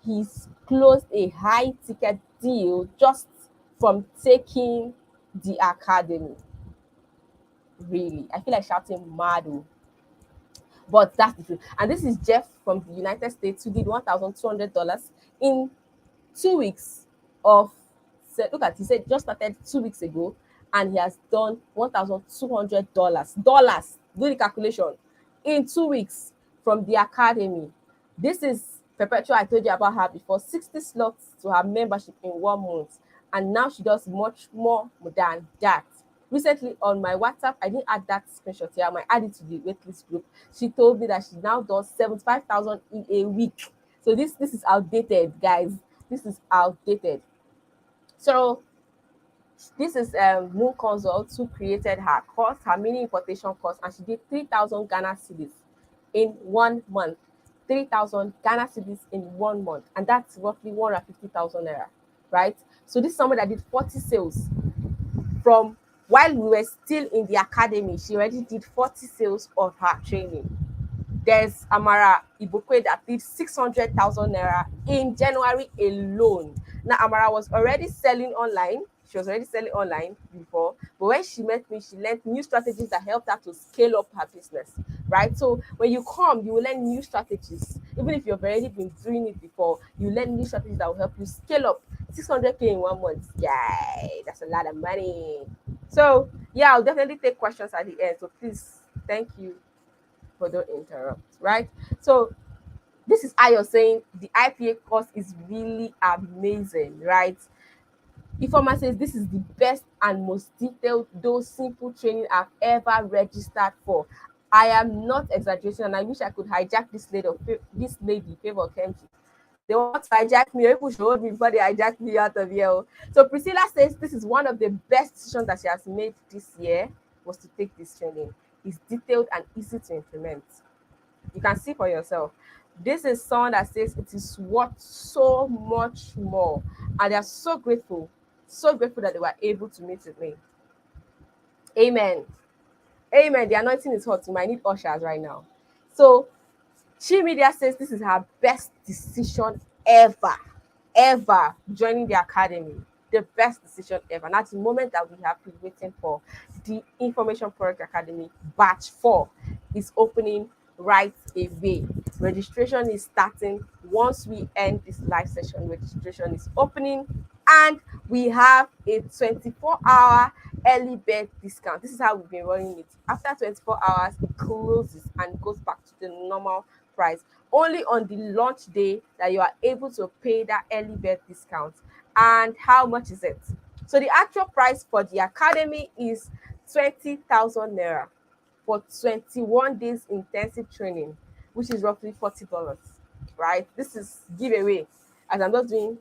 he's closed a high ticket deal just from taking the academy. Really, I feel like shouting mad. But that's the truth. And this is Jeff from the United States who did $1,200 in 2 weeks of, look at, he said just started 2 weeks ago, and he has done $1,200. Do the calculation, in 2 weeks from the academy. This is Perpetua. I told you about her before. 60 slots to her membership in 1 month, and now she does much more than that. Recently on my WhatsApp, I didn't add that screenshot here, I might add it to the waitlist group. She told me that she now does 75,000 in a week. So this is outdated, guys. This is outdated. So this is Moon Consult, who created her course, her mini importation course, and she did 3,000 Ghana cedis in 1 month. 3,000 Ghana cedis in 1 month, and that's roughly 150,000 naira, right? So this is someone that did 40 sales from while we were still in the academy. She already did 40 sales of her training. There's Amara Ibukwe that did 600,000 naira in January alone. Now, Amara was already selling online. She was already selling online before, but when she met me, she learned new strategies that helped her to scale up her business, right? So when you come, you will learn new strategies. Even if you've already been doing it before, you learn new strategies that will help you scale up. 600K in 1 month. Yay, that's a lot of money. So yeah, I'll definitely take questions at the end. So please, thank you for don't interrupt, right? So this is Ayo saying the IPA course is really amazing, right? Informa says this is the best and most detailed, though simple training I've ever registered for. I am not exaggerating, and I wish I could hijack this lady, Favor Kenji. They want to hijack me, or people should hold me before they hijack me out of here. So Priscilla says this is one of the best decisions that she has made this year, was to take this training. It's detailed and easy to implement. You can see for yourself. This is someone that says it is worth so much more, and they are so grateful that they were able to meet with me. Amen. Amen. The anointing is hot. You might need ushers right now. So Chi Media says this is her best decision ever joining the academy. The best decision ever. And at the moment that we have been waiting for, the Information Product Academy Batch 4 is opening right away. Registration is starting once we end this live session. Registration is opening, and we have a 24-hour early bird discount. This is how we've been running it. After 24 hours, it closes and goes back to the normal price. Only on the launch day that you are able to pay that early bird discount. And how much is it? So the actual price for the academy is 20,000 naira for 21 days intensive training, which is roughly $40, right? This is giveaway, as I'm just doing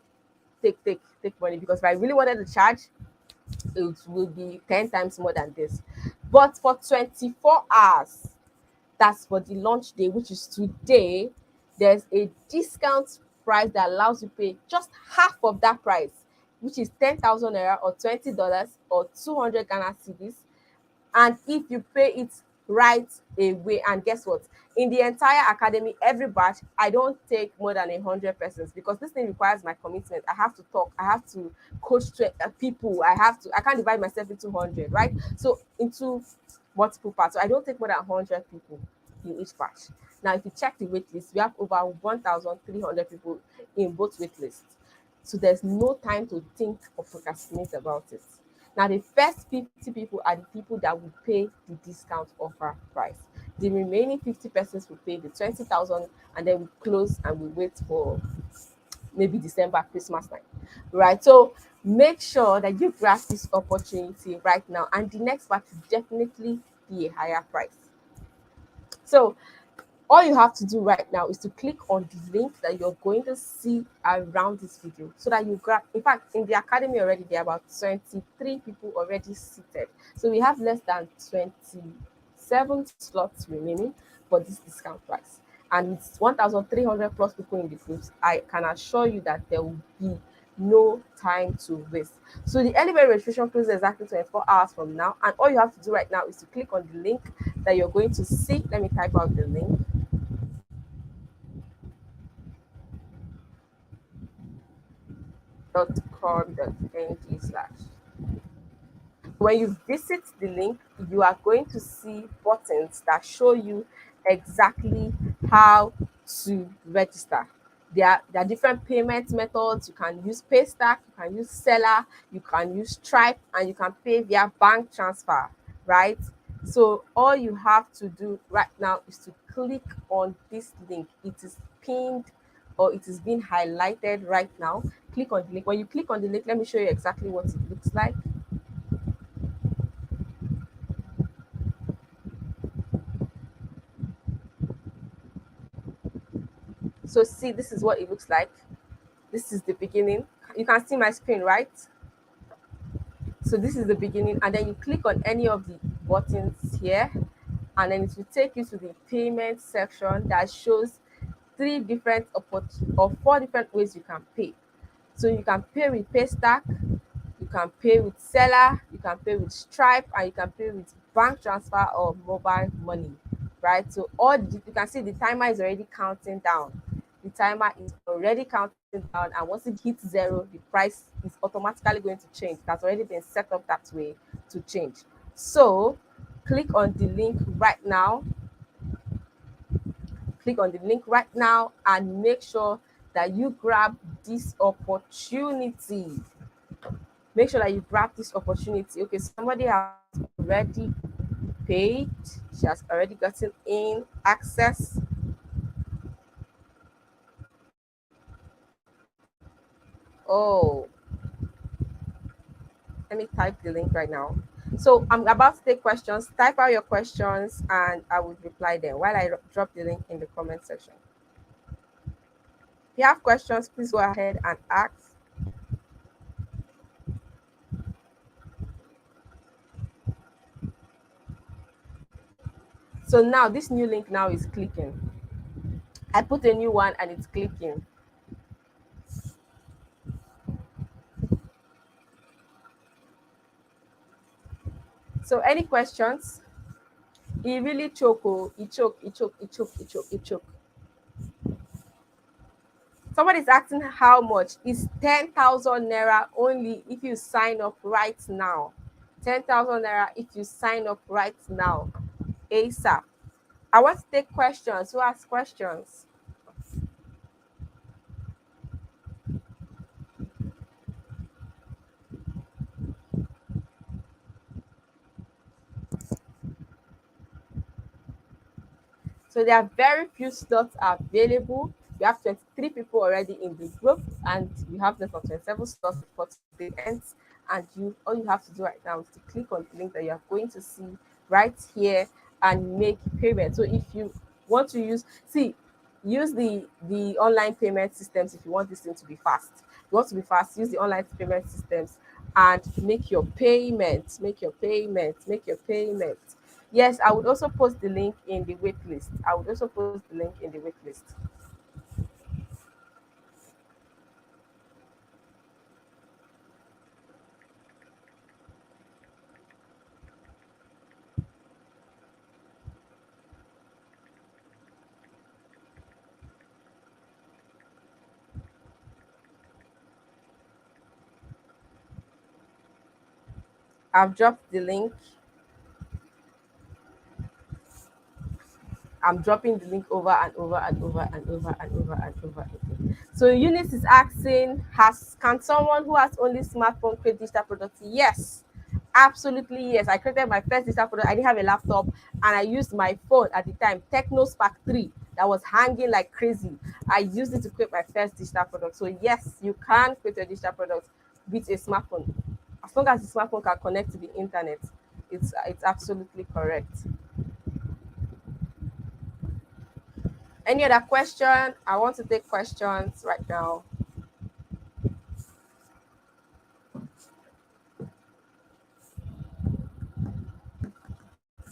take money, because if I really wanted to charge, it will be 10 times more than this. But for 24 hours, that's for the launch day, which is today, there's a discount price that allows you to pay just half of that price, which is 10,000 naira or $20 or 200 Ghana cedis. And if you pay it right away, and guess what, in the entire academy, every batch, I don't take more than 100 persons, because this thing requires my commitment. I have to talk, I have to coach people, I can't divide myself into 100, right? So into multiple parts. So I don't take more than 100 people in each batch. Now if you check the wait list, we have over 1,300 people in both wait lists. So there's no time to think or procrastinate about it. Now, the first 50 people are the people that will pay the discount offer price. The remaining 50 persons will pay the 20,000, and then we close and we wait for maybe December, Christmas time, right? So make sure that you grasp this opportunity right now, and the next batch will definitely be a higher price. So all you have to do right now is to click on the link that you're going to see around this video, so that you grab. In fact, in the academy already, there are about 23 people already seated. So we have less than 27 slots remaining for this discount price. And it's 1,300 plus people in the groups. I can assure you that there will be no time to waste. So the early bird registration closes exactly 24 hours from now. And all you have to do right now is to click on the link that you're going to see. Let me type out the link. .com.ng/. When you visit the link, you are going to see buttons that show you exactly how to register. There are different payment methods. You can use Paystack, you can use Seller, you can use Stripe, and you can pay via bank transfer, right? So all you have to do right now is to click on this link. It is pinned, or it is being highlighted right now. Click on the link. When you click on the link, let me show you exactly what it looks like. So see, this is what it looks like. This is the beginning. You can see my screen, right? So this is the beginning, and then you click on any of the buttons here, and then it will take you to the payment section that shows four different ways you can pay. So you can pay with Paystack, you can pay with Seller, you can pay with Stripe, and you can pay with bank transfer or mobile money, right? So you can see the timer is already counting down. The timer is already counting down, and once it hits 0, the price is automatically going to change. That's already been set up that way to change. So click on the link right now. Click on the link right now and make sure that you grab this opportunity. Make sure that you grab this opportunity. Okay, somebody has already paid. She has already gotten in access. Oh, let me type the link right now. So I'm about to take questions. Type out your questions and I will reply them while I drop the link in the comment section. If you have questions, please go ahead and ask. So now this new link now is clicking. I put a new one and it's clicking. So any questions? He really choke, oh, he choke. Somebody's asking how much. Is 10,000 naira only if you sign up right now. 10,000 naira if you sign up right now. ASAP. I want to take questions. Who has questions? So there are very few slots available. We have 23 people already in the group, and we have less than 27 slots before the ends. And all you have to do right now is to click on the link that you are going to see right here and make payment. So if you want to use the online payment systems if you want this thing to be fast. If you want to be fast, use the online payment systems. and make your payments. Make your payments. Make your payments. Yes, I would also post the link in the wait list. I would also post the link in the wait list. I've dropped the link. I'm dropping the link over and over and over and over and over and over again. So Eunice is asking, has can someone who has only smartphone create digital products? Yes, absolutely yes. I created my first digital product. I didn't have a laptop, and I used my phone at the time, Techno Spark 3, that was hanging like crazy. I used it to create my first digital product. So yes, you can create a digital product with a smartphone. As long as the smartphone can connect to the internet, it's absolutely correct. Any other question? I want to take questions right now.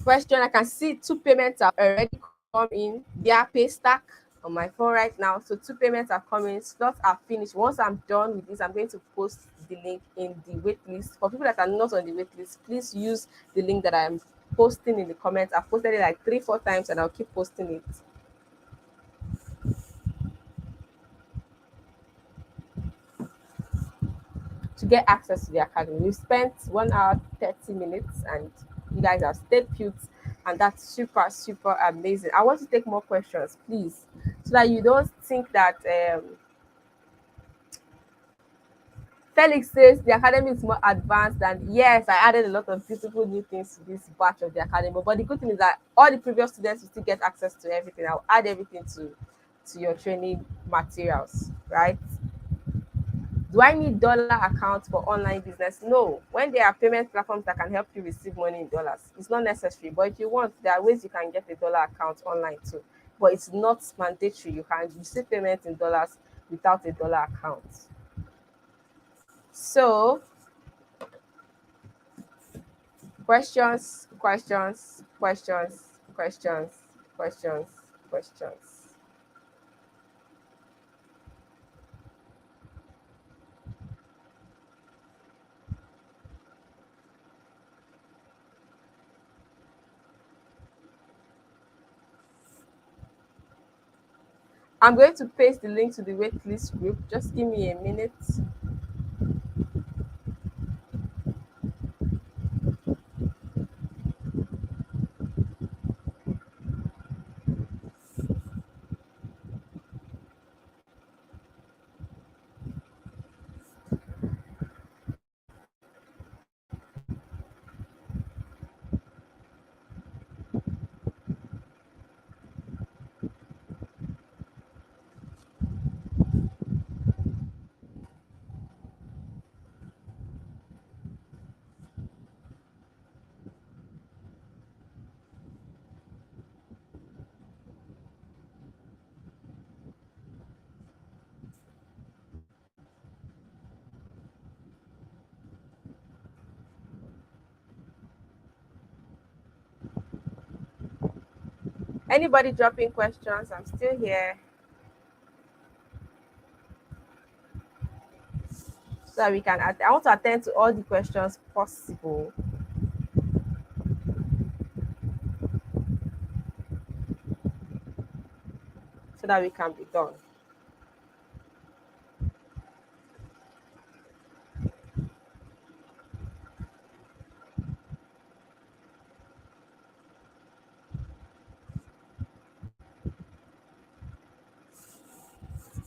Question, I can see two payments are already come in via Paystack on my phone right now. So two payments are coming. Slots are finished. Once I'm done with this, I'm going to post the link in the wait list. For people that are not on the wait list, please use the link that I'm posting in the comments. I've posted it like 3, 4 times and I'll keep posting it to get access to the academy. We spent 1 hour 30 minutes and you guys have stayed put, and that's super super amazing. I want to take more questions, please, so that you don't think that Felix says the academy is more advanced. And yes, I added a lot of beautiful new things to this batch of the academy, but the good thing is that all the previous students will still get access to everything. I'll add everything to your training materials, right? Do I need dollar account for online business? No. When there are payment platforms that can help you receive money in dollars, it's not necessary. But if you want, there are ways you can get a dollar account online too. But it's not mandatory. You can receive payment in dollars without a dollar account. So, questions, questions, questions, questions, questions, questions. I'm going to paste the link to the waitlist group. Just give me a minute. Anybody dropping questions? I'm still here so that we can. I want to attend to all the questions possible so that we can be done.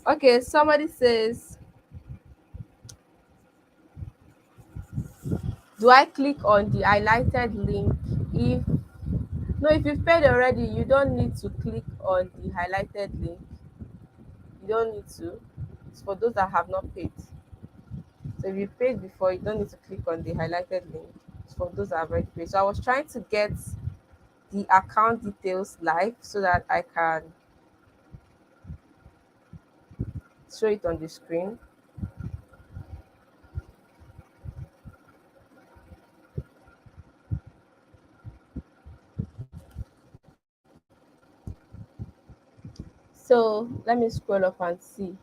Okay, somebody says, do I click on the highlighted link if no, if you've paid already, you don't need to click on the highlighted link. You don't need to. It's for those that have not paid. So if you paid before, you don't need to click on the highlighted link. It's for those that have already paid. So I was trying to get the account details live so that I can show it on the screen. So let me scroll up and see.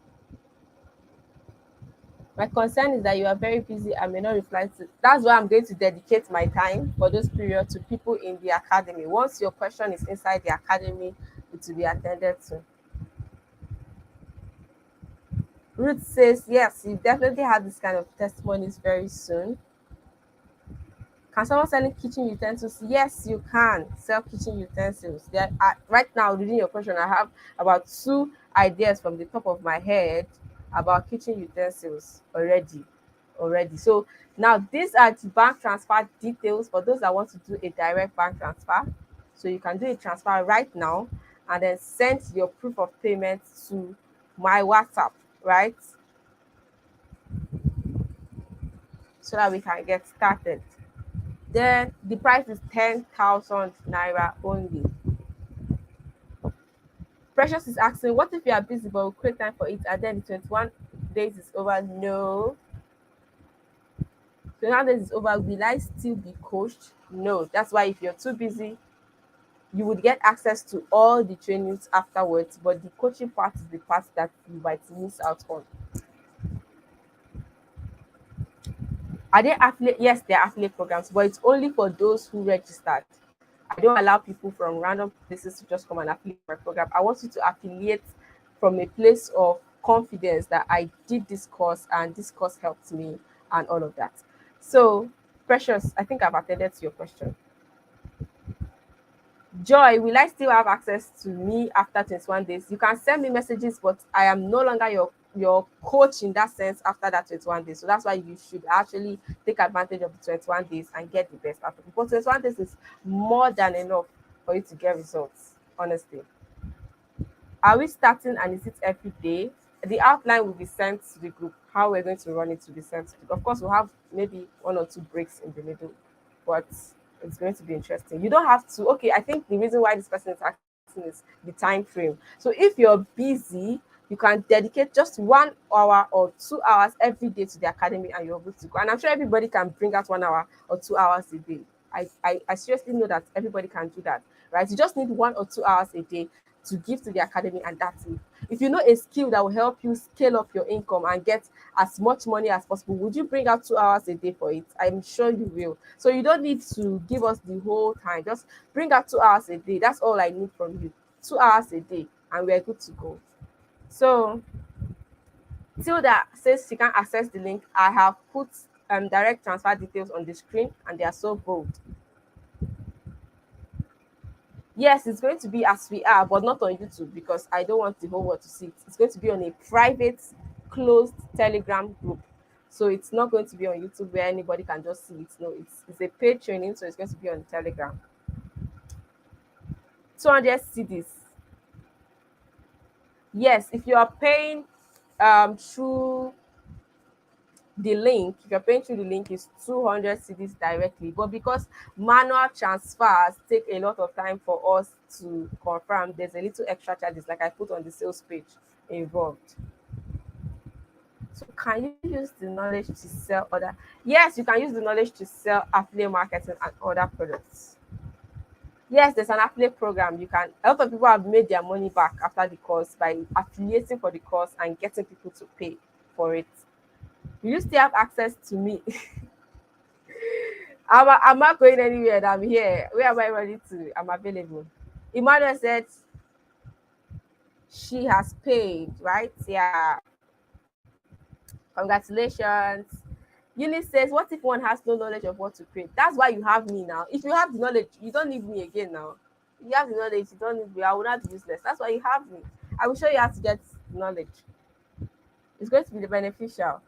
My concern is that you are very busy and may not reply to. That's why I'm going to dedicate my time for those periods to people in the academy. Once your question is inside the academy, it will be attended to. Ruth says, yes, you definitely have this kind of testimonies very soon. Can someone sell kitchen utensils? Yes, you can sell kitchen utensils. There are, right now, reading your question, I have about 2 ideas from the top of my head about kitchen utensils already. So now these are the bank transfer details for those that want to do a direct bank transfer. So you can do a transfer right now and then send your proof of payment to my WhatsApp, right? So that we can get started. Then the price is 10,000 naira only. Precious is asking, what if you are busy but will create time for it and then the 21 days is over? No. 21 days is over. Will I still be coached? No. That's why if you're too busy, you would get access to all the trainings afterwards, but the coaching part is the part that you might miss out on. Are they affiliate? Yes, they're affiliate programs, but it's only for those who registered. I don't allow people from random places to just come and affiliate my program. I want you to affiliate from a place of confidence that I did this course and this course helped me and all of that. So, Precious, I think I've attended to your question. Joy, will I still have access to me after 21 days? You can send me messages, but I am no longer your coach in that sense after that 21 days. So that's why you should actually take advantage of the 21 days and get the best out of it. But 21 days is more than enough for you to get results, honestly. Are we starting and is it every day? The outline will be sent to the group. How we're going to run it will be sent to the group. Of course, we'll have maybe 1 or 2 breaks in the middle, but it's going to be interesting. You don't have to. Okay, I think the reason why this person is asking is the time frame. So if you're busy, you can dedicate just 1 hour or 2 hours every day to the academy and you're good to go. And I'm sure everybody can bring out 1 hour or 2 hours a day. I seriously know that everybody can do that, right? You just need 1 or 2 hours a day to give to the academy, and that's it. If you know a skill that will help you scale up your income and get as much money as possible, would you bring out 2 hours a day for it? I'm sure you will. So you don't need to give us the whole time. Just bring out 2 hours a day. That's all I need from you. 2 hours a day, and we're good to go. So Tilda says she can access the link. I have put direct transfer details on the screen, and they are so bold. Yes, it's going to be as we are, but not on YouTube because I don't want the whole world to see it. It's going to be on a private, closed Telegram group. So it's not going to be on YouTube where anybody can just see it. No, it's a paid training, so it's going to be on Telegram. 200 CDs. Yes, if you are paying through the link, if you're paying through the link, is 200 CDs directly. But because manual transfers take a lot of time for us to confirm, there's a little extra charges, like I put on the sales page, involved. So can you use the knowledge to sell other? Yes, you can use the knowledge to sell affiliate marketing and other products. Yes, there's an affiliate program. You can, a lot of people have made their money back after the course by affiliating for the course and getting people to pay for it. You still have access to me. I'm not going anywhere. I'm here. Where am I ready to? I'm available. Emmanuel said she has paid, right? Yeah. Congratulations. Eunice says, what if one has no knowledge of what to create? That's why you have me now. If you have the knowledge, you don't need me again now. If you have the knowledge, you don't need me. I will not be useless. That's why you have me. I will show you how to get knowledge. It's going to be beneficial.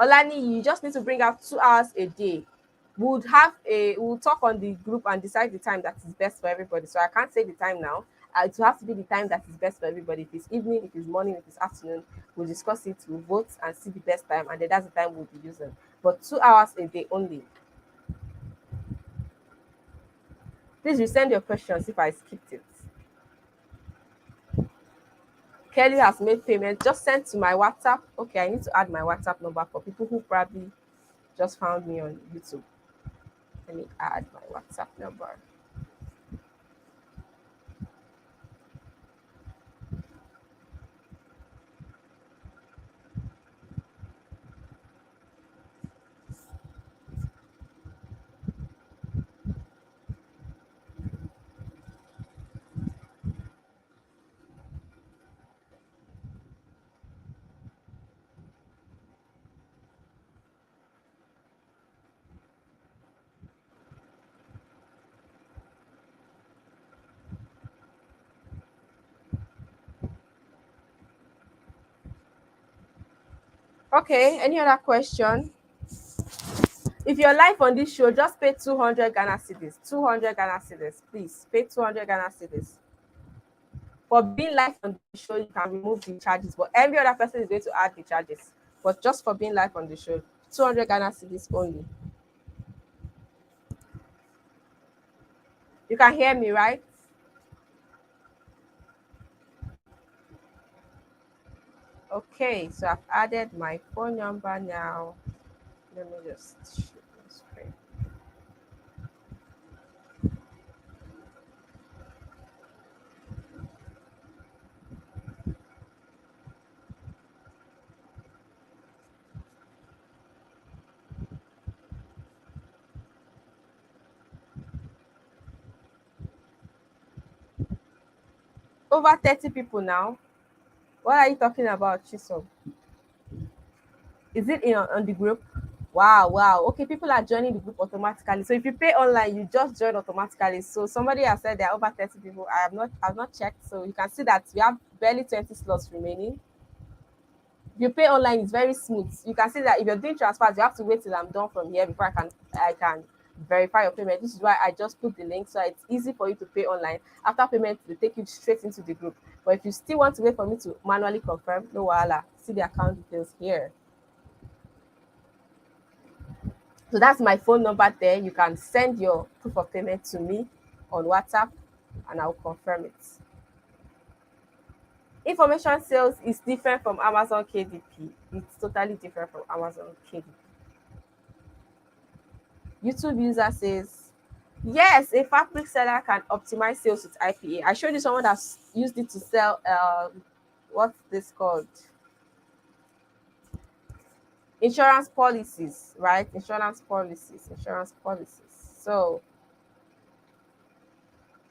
Olani, you just need to bring out 2 hours a day. We'll talk on the group and decide the time that is best for everybody. So I can't say the time now. It will have to be the time that is best for everybody. If it's evening, if it's morning, if it's afternoon, we'll discuss it, we'll vote and see the best time, and then that's the time we'll be using. But 2 hours a day only. Please resend your questions if I skipped it. Kelly has made payment. Just send to my WhatsApp. Okay, I need to add my WhatsApp number for people who probably just found me on YouTube. Let me add my WhatsApp number. Okay, any other question? If you're live on this show, just pay 200 Ghana cedis. 200 Ghana cedis, please. Pay 200 Ghana cedis. For being live on the show, you can remove the charges, but every other person is going to add the charges. But just for being live on the show, 200 Ghana cedis only. You can hear me, right? Okay, so I've added my phone number now. Let me just shoot my screen. Over 30 people now. What are you talking about, Chisom? Is it on the group? Wow, wow. Okay, people are joining the group automatically. So if you pay online, you just join automatically. So somebody has said there are over 30 people. I've not checked. So you can see that we have barely 20 slots remaining. If you pay online, it's very smooth. You can see that if you're doing transfers, you have to wait till I'm done from here before I can verify your payment. This is why I just put the link so it's easy for you to pay online. After payment, they take you straight into the group. But if you still want to wait for me to manually confirm, no wahala. See the account details here. So that's my phone number there. You can send your proof of payment to me on WhatsApp and I'll confirm it. Information sales is different from Amazon KDP. It's totally different from Amazon KDP. YouTube user says, yes, a fabric seller can optimize sales with IPA. I showed you someone that's used it to sell, what's this called? Insurance policies, right? Insurance policies. So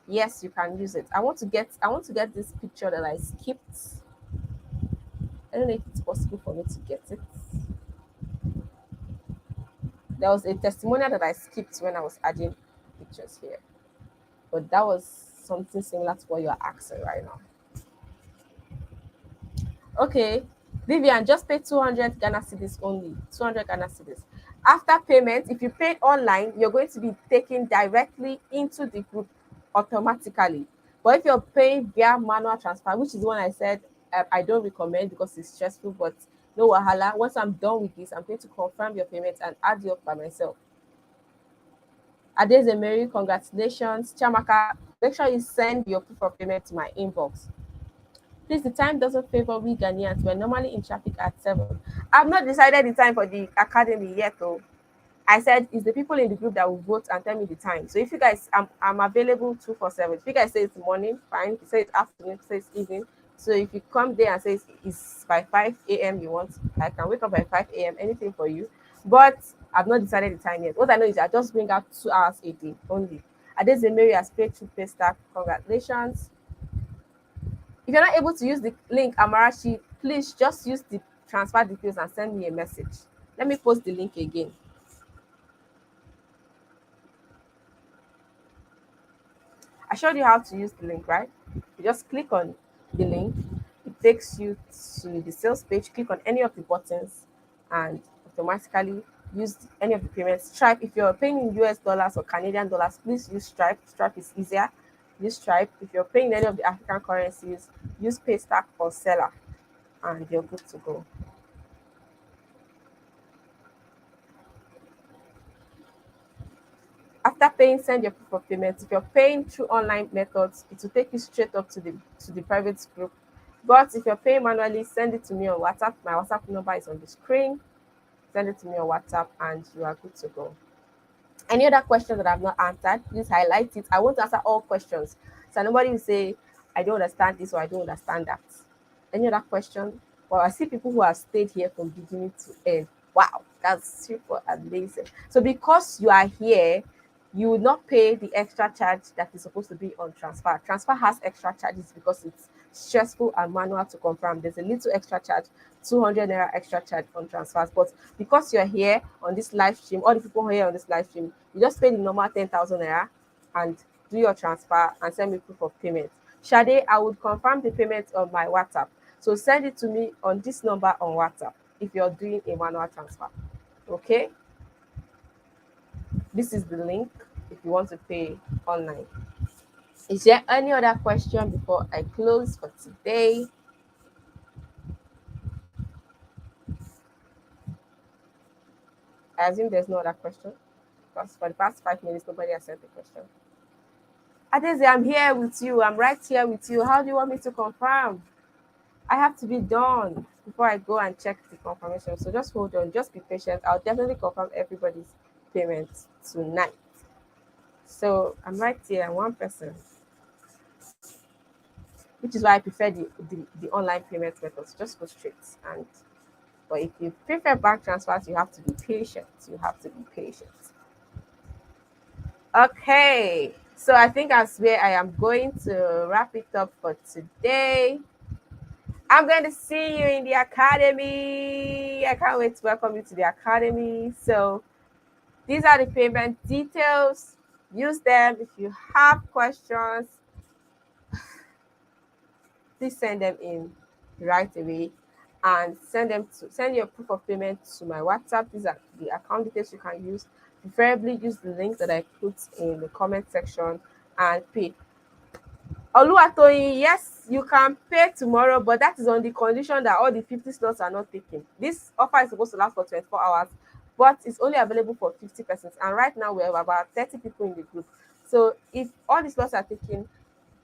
yes, you can use it. I want to get this picture that I skipped. I don't know if it's possible for me to get it. There was a testimonial that I skipped when I was adding pictures here, but that was something similar to what you are asking right now. Okay, Vivian, just pay 200 Ghana cedis only. 200 Ghana cedis. After payment, if you pay online, you're going to be taken directly into the group automatically. But if you're paying via manual transfer, which is the one I said I don't recommend because it's stressful, but no wahala. Once I'm done with this, I'm going to confirm your payment and add you up by myself. Adeze Mary, congratulations. Chamaka, make sure you send your proof of payment to my inbox. Please, the time doesn't favor we Ghanaians. We're normally in traffic at 7. I've not decided the time for the academy yet, though. I said it's the people in the group that will vote and tell me the time. So if you guys, I'm available 247. If you guys say it's morning, fine. If you say it's afternoon, if you say it's evening. So if you come there and say it's by 5 a.m. you want, I can wake up by 5 a.m. Anything for you. But I've not decided the time yet. What I know is I just bring out 2 hours a day only. Adeze Mary has paid to pay staff. Congratulations. If you're not able to use the link, Amarachi, please just use the transfer details and send me a message. Let me post the link again. I showed you how to use the link, right? You just click on the link, it takes you to the sales page, click on any of the buttons, and automatically use any of the payments. Stripe, if you're paying in US dollars or Canadian dollars, please use Stripe. Stripe is easier. Use Stripe. If you're paying in any of the African currencies, use Paystack or Seller, and you're good to go. After paying, send your proof of payment. If you're paying through online methods, it will take you straight up to the private group. But if you're paying manually, send it to me on WhatsApp. My WhatsApp number is on the screen. Send it to me on WhatsApp and you are good to go. Any other questions that I've not answered, please highlight it. I want to answer all questions. So nobody will say, I don't understand this or I don't understand that. Any other question? Well, I see people who have stayed here from beginning to end. Wow, that's super amazing. So because you are here, you will not pay the extra charge that is supposed to be on transfer. Transfer has extra charges because it's stressful and manual to confirm. There's a little extra charge, 200 naira extra charge on transfers. But because you're here on this live stream, all the people here on this live stream, you just pay the normal 10,000 naira and do your transfer and send me proof of payment. Shade, I would confirm the payment on my WhatsApp. So send it to me on this number on WhatsApp. if you're doing a manual transfer. Okay, this is the link if you want to pay online. Is there any other question before I close for today? I assume there's no other question because for the past 5 minutes nobody has sent a question. Adeze, I'm here with you. I'm right here with you. How do you want me to confirm? I have to be done before I go and check the confirmation. So just hold on, just be patient. I'll definitely confirm everybody's payment tonight. So I'm right here, I'm one person, which is why I prefer the online payment methods. Just go straight. And but if you prefer bank transfers, you have to be patient. You have to be patient. Okay. So I think that's where I am going to wrap it up for today. I'm going to see you in the academy. I can't wait to welcome you to the academy. So these are the payment details. Use them. If you have questions, please send them in right away and send your proof of payment to my WhatsApp. These are the account details you can use. Preferably use the link that I put in the comment section and pay. Oluwatoyin, yes, you can pay tomorrow, but that is on the condition that all the 50 slots are not taken. This offer is supposed to last for 24 hours, but it's only available for 50 persons. And right now we have about 30 people in the group. So if all the slots are taken,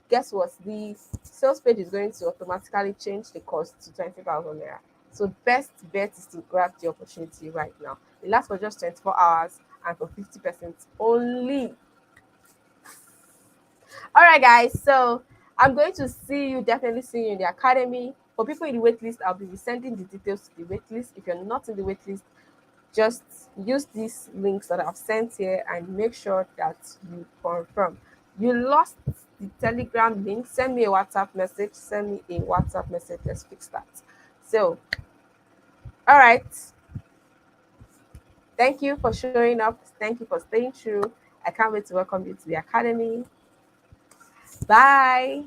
guess what? The sales page is going to automatically change the cost to 20,000 naira. So best bet is to grab the opportunity right now. It lasts for just 24 hours and for 50% only. All right, guys. So I'm going to definitely see you in the academy. For people in the waitlist, I'll be sending the details to the waitlist. If you're not in the waitlist, just use these links that I've sent here and make sure that you confirm. You lost the Telegram link, send me a WhatsApp message. Send me a WhatsApp message. Let's fix that. So, all right. Thank you for showing up. Thank you for staying true. I can't wait to welcome you to the academy. Bye.